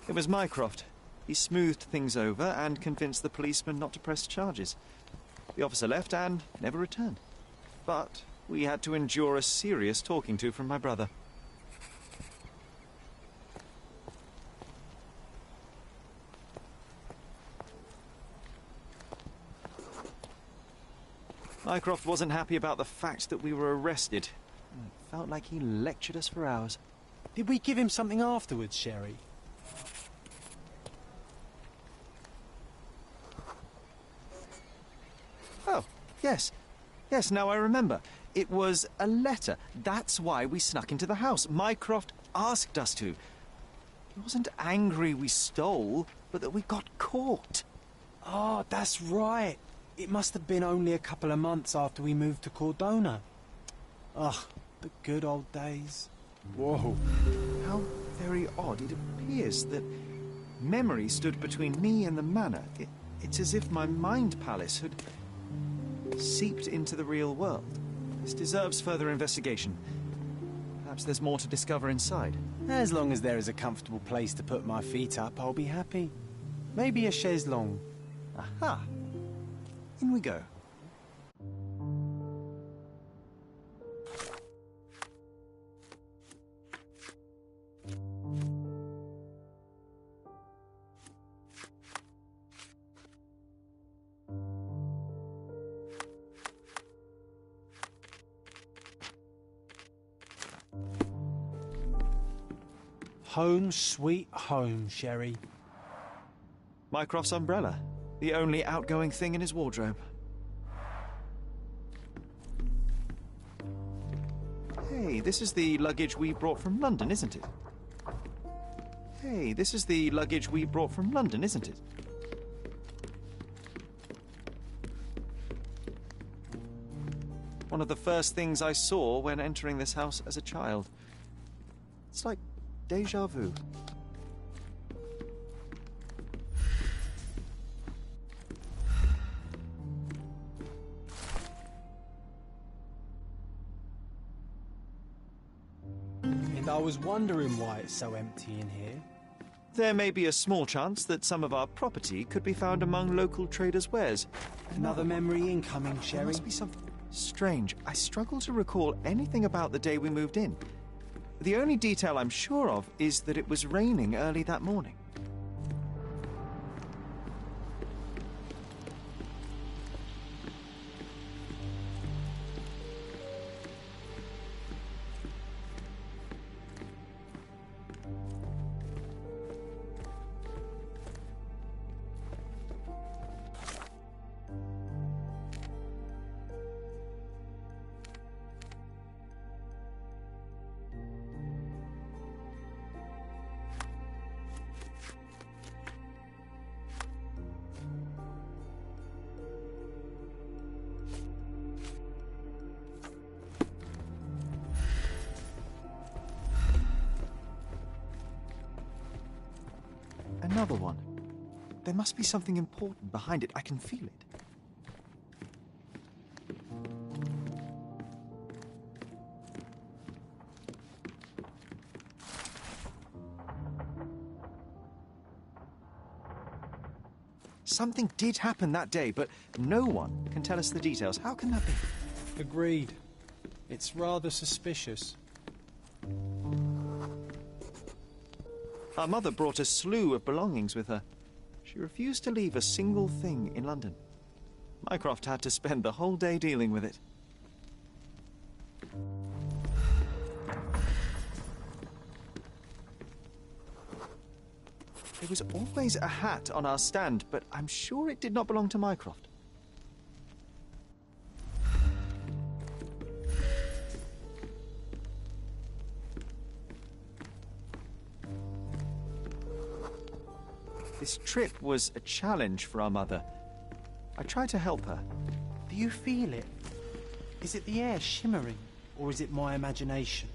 It was Mycroft. He smoothed things over and convinced the policeman not to press charges. The officer left and never returned. But we had to endure a serious talking to from my brother. Mycroft wasn't happy about the fact that we were arrested. It felt like he lectured us for hours. Did we give him something afterwards, Sherry? Oh, yes. Yes, now I remember. It was a letter. That's why we snuck into the house. Mycroft asked us to. He wasn't angry we stole, but that we got caught. Oh, that's right. It must have been only a couple of months after we moved to Cordona. Ugh, the good old days. Whoa. How very odd. It appears that memory stood between me and the manor. It's as if my mind palace had seeped into the real world. This deserves further investigation. Perhaps there's more to discover inside. As long as there is a comfortable place to put my feet up, I'll be happy. Maybe a chaise longue. Aha! In we go. Home sweet home, Sherry. Mycroft's umbrella. The only outgoing thing in his wardrobe. Hey, this is the luggage we brought from London, isn't it? Hey, this is the luggage we brought from London, isn't it? One of the first things I saw when entering this house as a child. It's like déjà vu. And I was wondering why it's so empty in here. There may be a small chance that some of our property could be found among local traders' wares. Another memory incoming, Sherry. There must be something strange. I struggle to recall anything about the day we moved in. The only detail I'm sure of is that it was raining early that morning. Another one. There must be something important behind it. I can feel it. Something did happen that day, but no one can tell us the details. How can that be? Agreed. It's rather suspicious. Our mother brought a slew of belongings with her. She refused to leave a single thing in London. Mycroft had to spend the whole day dealing with it. There was always a hat on our stand, but I'm sure it did not belong to Mycroft. This trip was a challenge for our mother. I tried to help her. Do you feel it? Is it the air shimmering, or is it my imagination?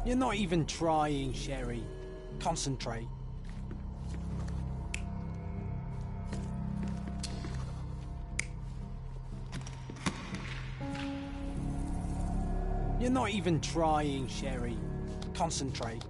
You're not even trying, Sherry. Concentrate. You're not even trying, Sherry. Concentrate.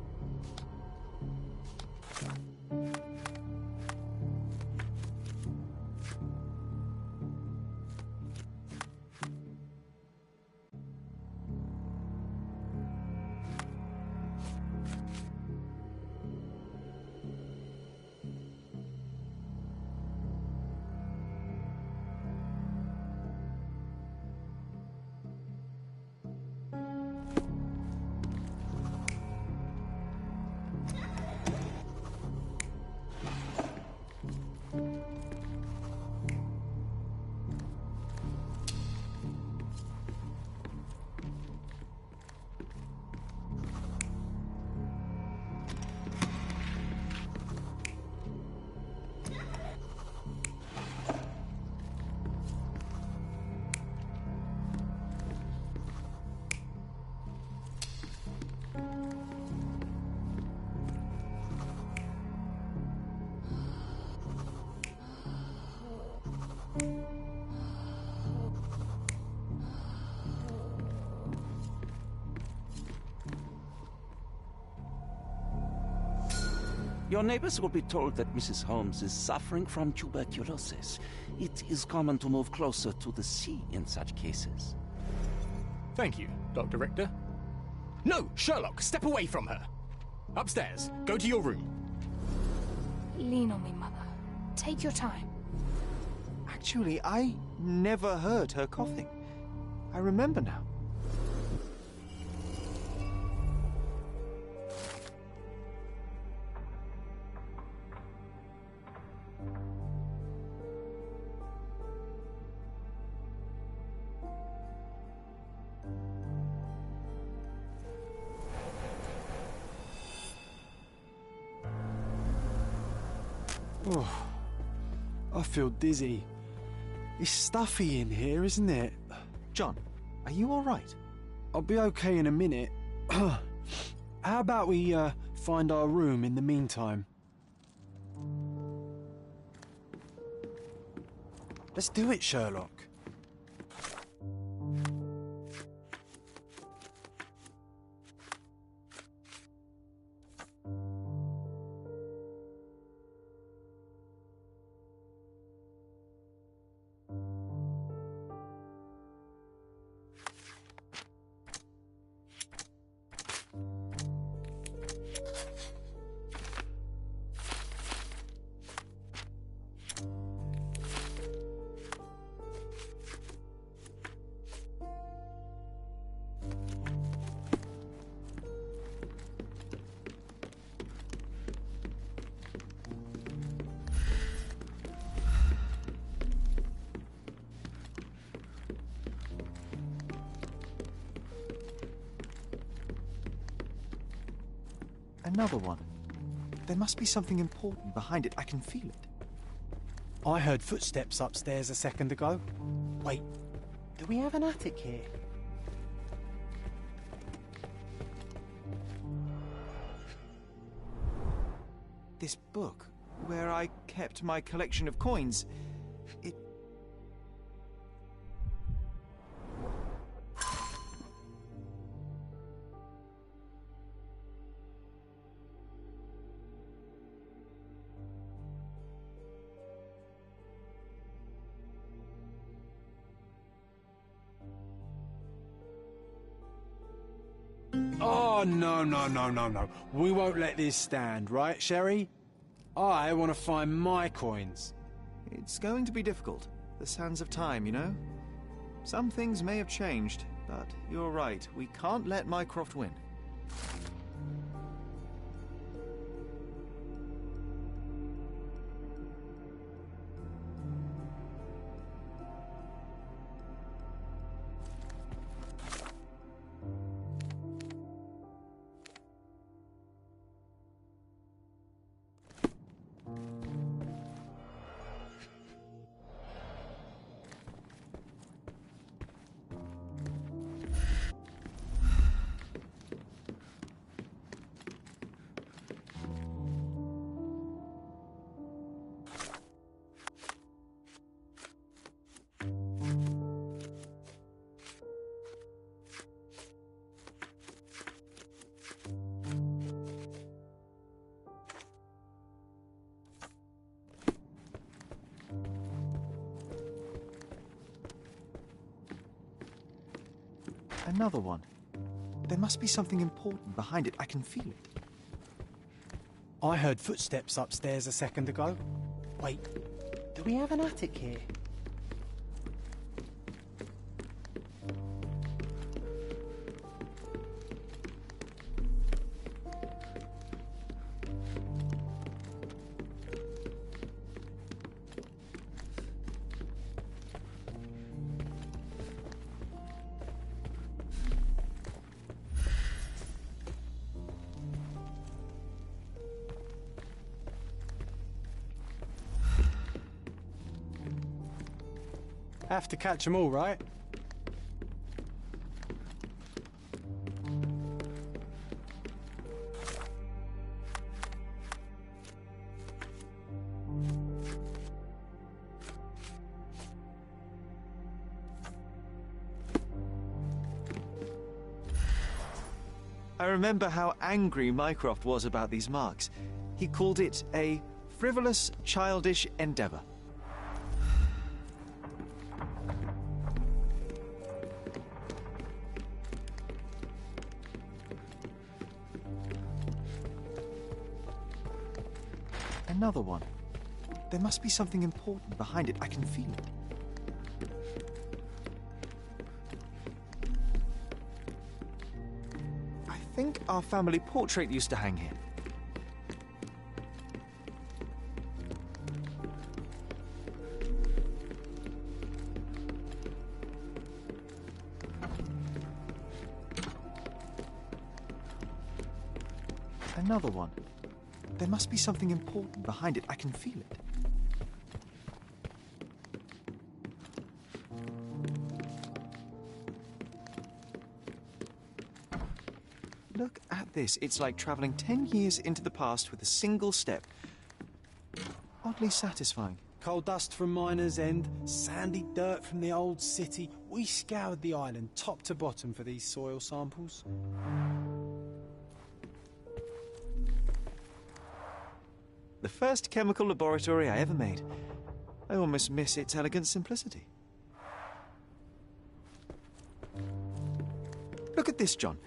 Your neighbors will be told that Mrs. Holmes is suffering from tuberculosis. It is common to move closer to the sea in such cases. Thank you, Dr. Richter. No, Sherlock, step away from her. Upstairs, go to your room. Lean on me, Mother. Take your time. Actually, I never heard her coughing. I remember now. Oh, I feel dizzy. It's stuffy in here, isn't it? John, are you all right? I'll be okay in a minute. How about we find our room in the meantime? Let's do it, Sherlock. Another one. There must be something important behind it. I can feel it. I heard footsteps upstairs a second ago. Wait, do we have an attic here? This book, where I kept my collection of coins, it... Oh, no. We won't let this stand, right, Sherry? I want to find my coins. It's going to be difficult. The sands of time, you know? Some things may have changed, but you're right. We can't let Mycroft win. Another one. There must be something important behind it. I can feel it. I heard footsteps upstairs a second ago. Wait, do we have an attic here? Have to catch them all, right? I remember how angry Mycroft was about these marks. He called it a frivolous, childish endeavor. Another one. There must be something important behind it. I can feel it. I think our family portrait used to hang here. Another one. There must be something important behind it. I can feel it. Look at this, it's like travelling 10 years into the past with a single step. Oddly satisfying. Coal dust from Miner's End, sandy dirt from the old city. We scoured the island top to bottom for these soil samples. The first chemical laboratory I ever made. I almost miss its elegant simplicity. Look at this, John.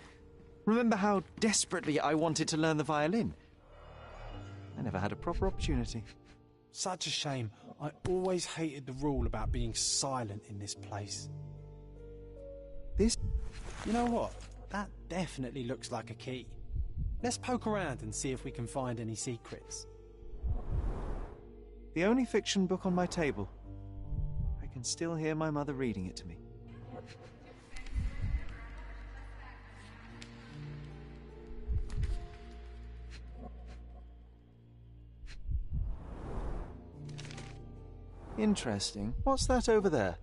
Remember how desperately I wanted to learn the violin? I never had a proper opportunity. Such a shame. I always hated the rule about being silent in this place. This... You know what? That definitely looks like a key. Let's poke around and see if we can find any secrets. The only fiction book on my table. I can still hear my mother reading it to me. Interesting. What's that over there?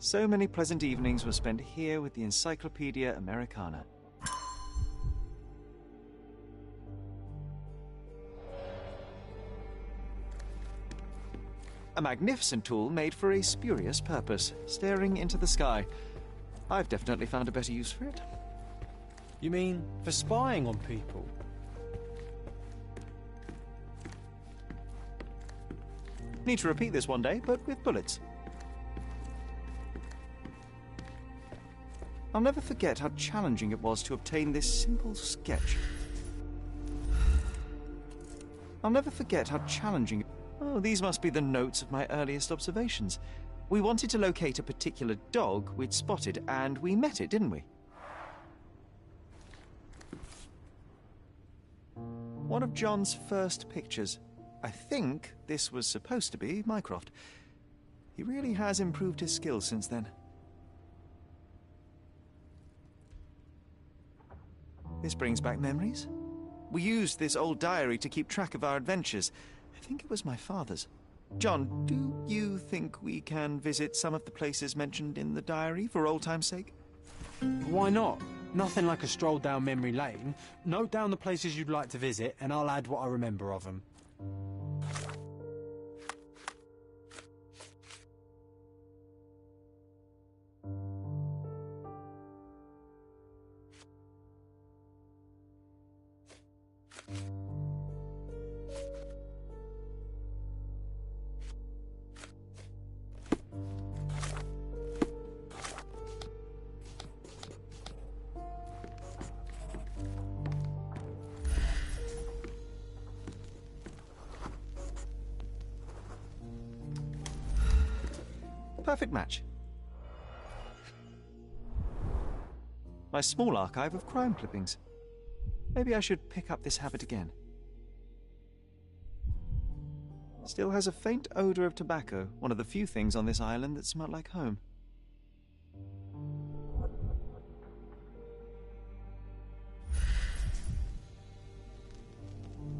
So many pleasant evenings were spent here with the Encyclopedia Americana. A magnificent tool made for a spurious purpose, staring into the sky. I've definitely found a better use for it. You mean for spying on people? Need to repeat this one day, but with bullets. I'll never forget how challenging it was to obtain this simple sketch. I'll never forget how challenging... Oh, these must be the notes of my earliest observations. We wanted to locate a particular dog we'd spotted, and we met it, didn't we? One of John's first pictures. I think this was supposed to be Mycroft. He really has improved his skills since then. This brings back memories. We used this old diary to keep track of our adventures. I think it was my father's. John, do you think we can visit some of the places mentioned in the diary for old time's sake? Why not? Nothing like a stroll down memory lane. Note down the places you'd like to visit, and I'll add what I remember of them. Perfect match. My small archive of crime clippings. Maybe I should pick up this habit again. Still has a faint odor of tobacco, one of the few things on this island that smell like home.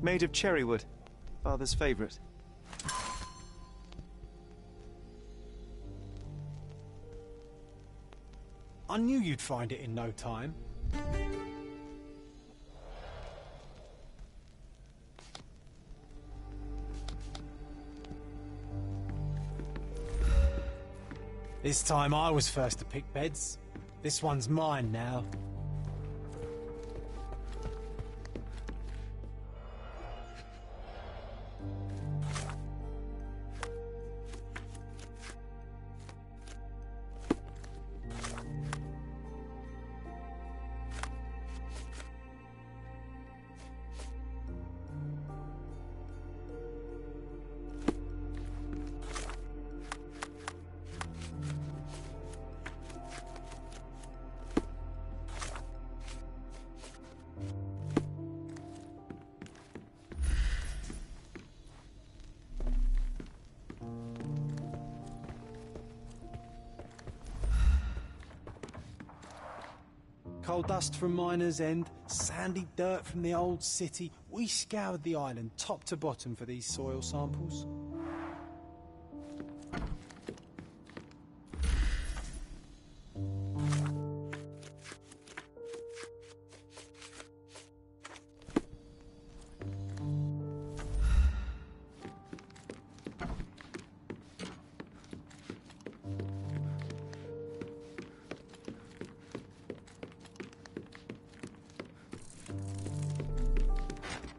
Made of cherry wood, Father's favorite. I knew you'd find it in no time. This time I was first to pick beds. This one's mine now. coal dust from Miner's End, sandy dirt from the old city. We scoured the island top to bottom for these soil samples.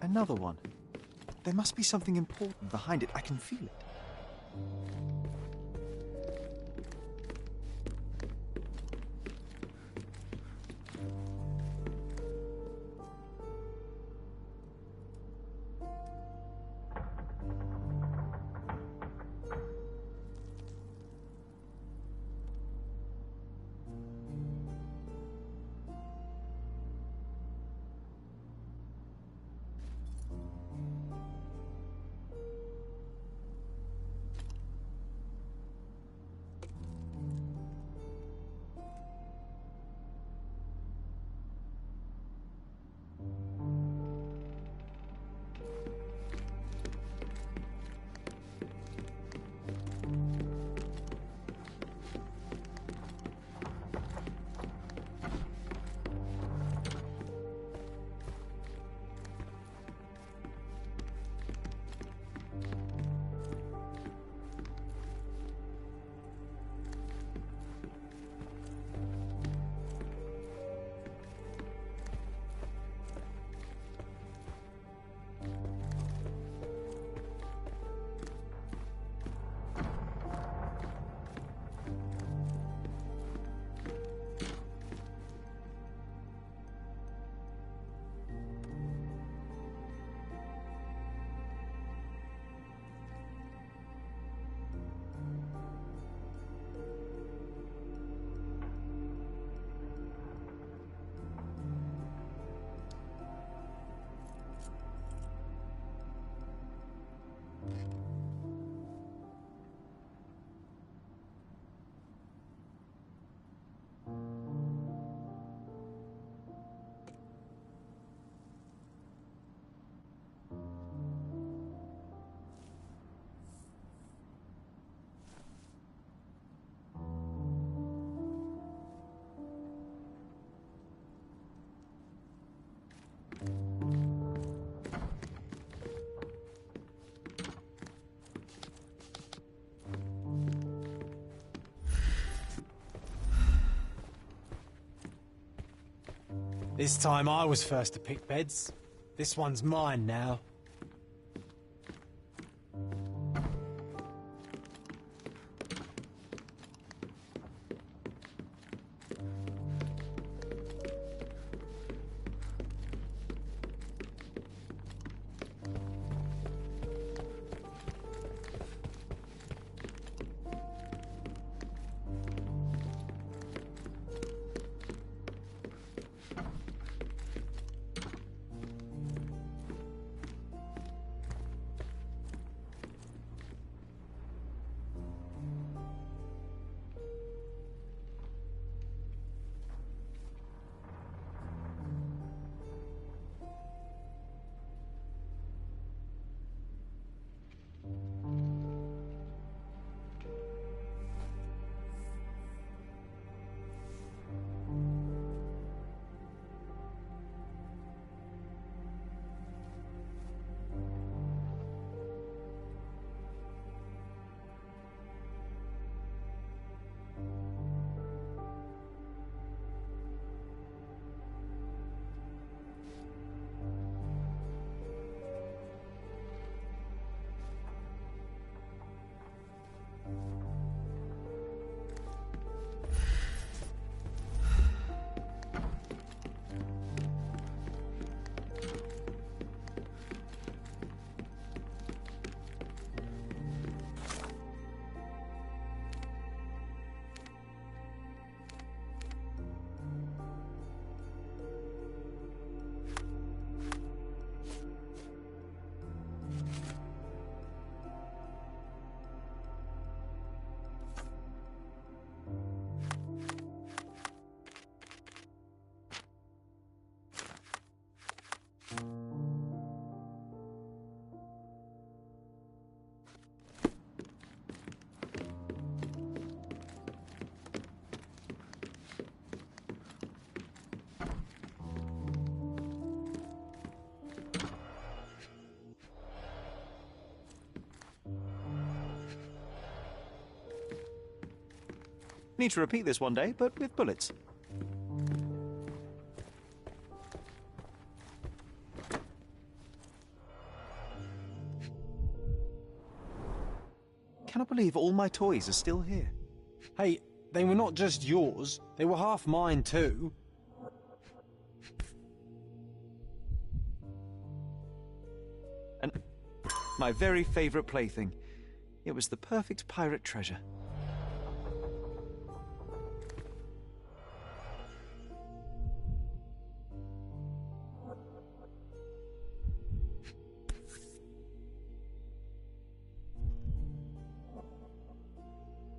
Another one. There must be something important behind it. I can feel it. This time I was first to pick beds. This one's mine now. Need to repeat this one day, but with bullets. Cannot believe all my toys are still here. Hey, they were not just yours, they were half mine too. And my very favourite plaything. It was the perfect pirate treasure.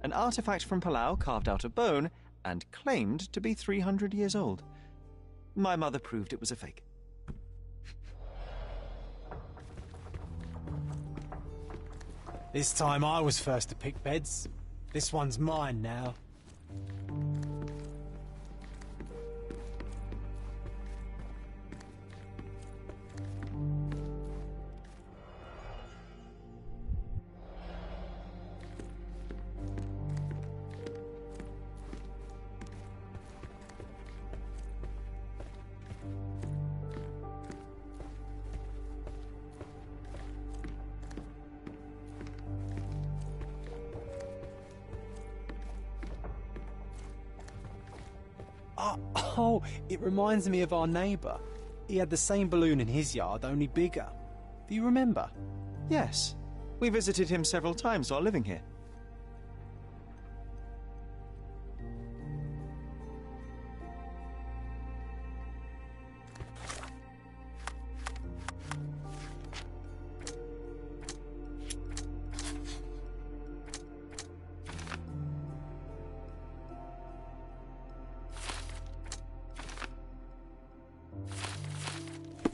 An artifact from Palau carved out of bone and claimed to be 300 years old. My mother proved it was a fake. This time I was first to pick beds. This one's mine now. Oh, it reminds me of our neighbour. He had the same balloon in his yard, only bigger. Do you remember? Yes. We visited him several times while living here.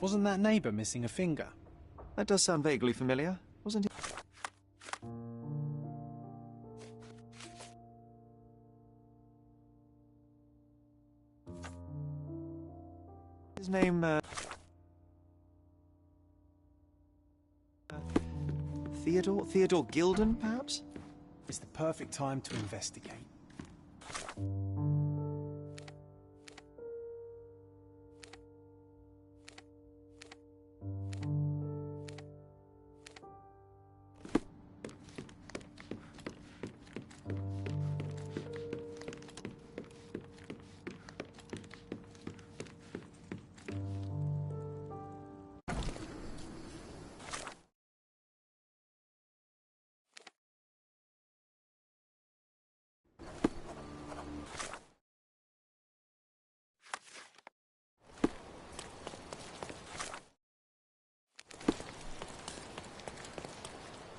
Wasn't that neighbour missing a finger? That does sound vaguely familiar, wasn't it? His name, Theodore Gilden, perhaps? It's the perfect time to investigate.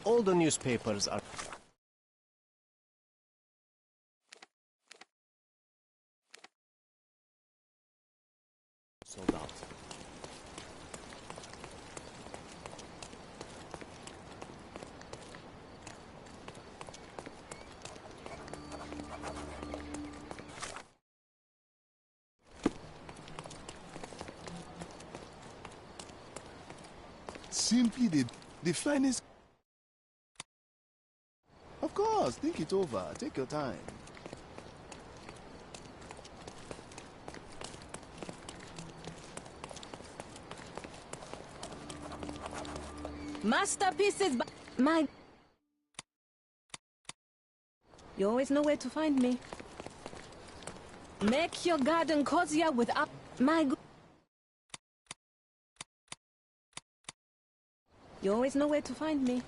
All the newspapers are sold out. Simply the finest. Of course, think it over. Take your time. Masterpieces by my... You always know where to find me. Make your garden cozier without my... You always know where to find me.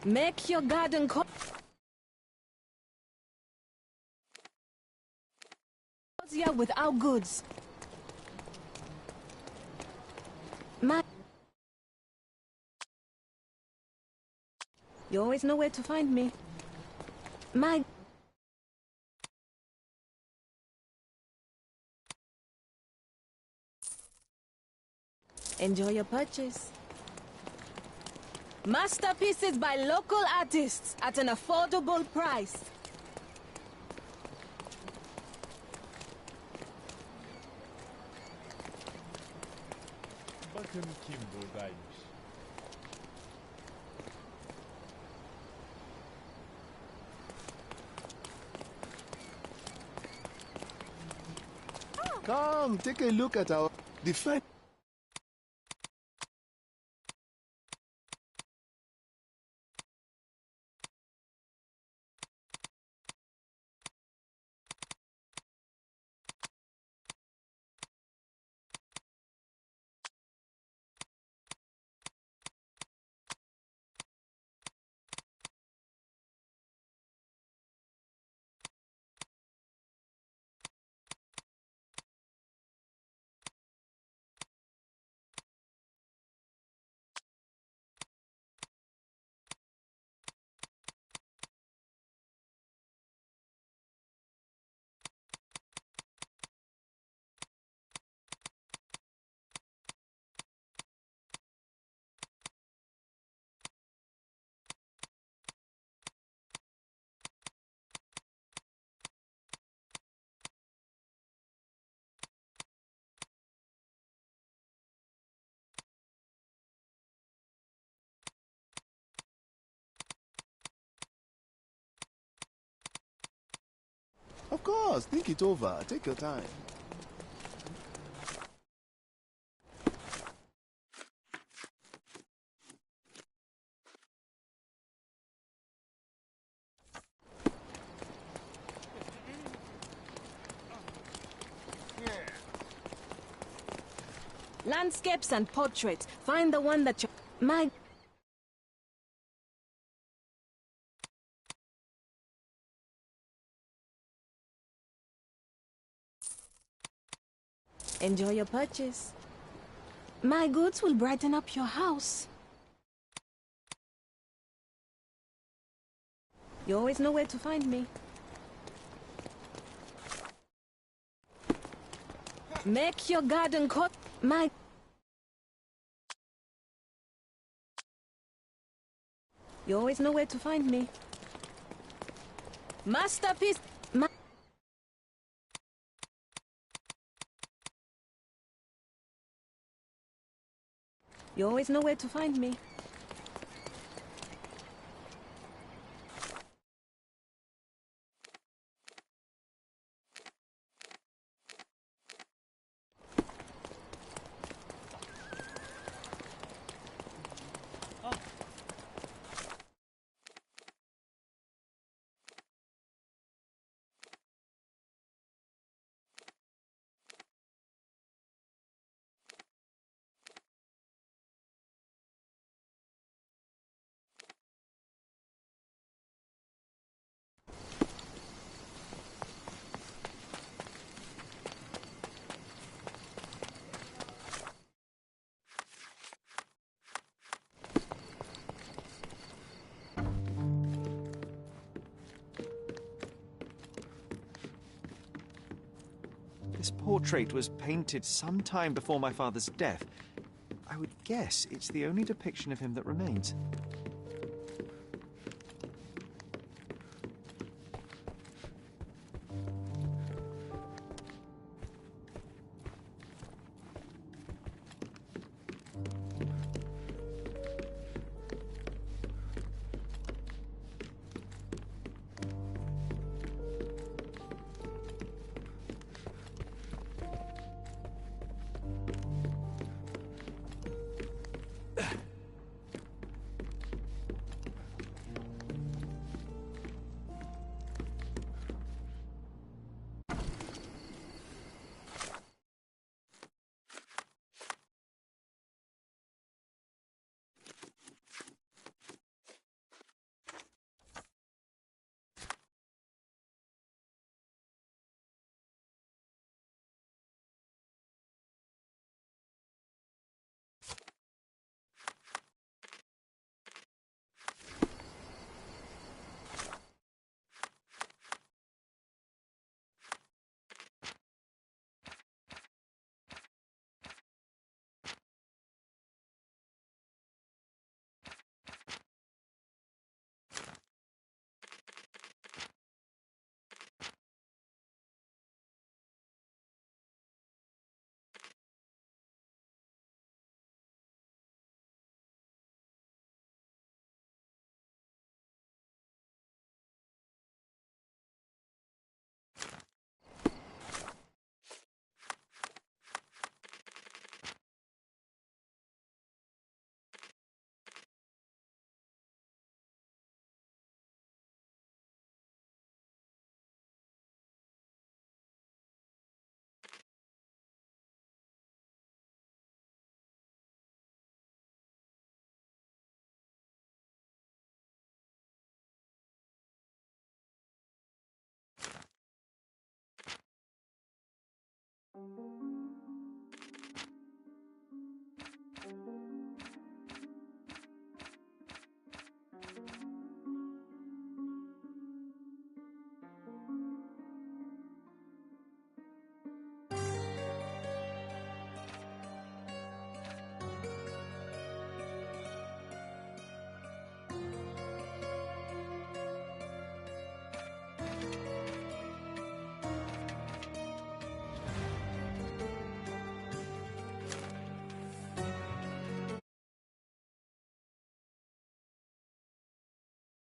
Make your garden cozier with our goods. You always know where to find me. Enjoy your purchase. Masterpieces by local artists at an affordable price. yakın kim buradaymış? Come, take a look at our defense. Of course, think it over. Take your time. Landscapes and portraits. Find the one that you... My... Enjoy your purchase. My goods will brighten up your house. You always know where to find me. Make your garden coat. My... You always know where to find me. Masterpiece. My... You always know where to find me. This portrait was painted some time before my father's death. I would guess it's the only depiction of him that remains.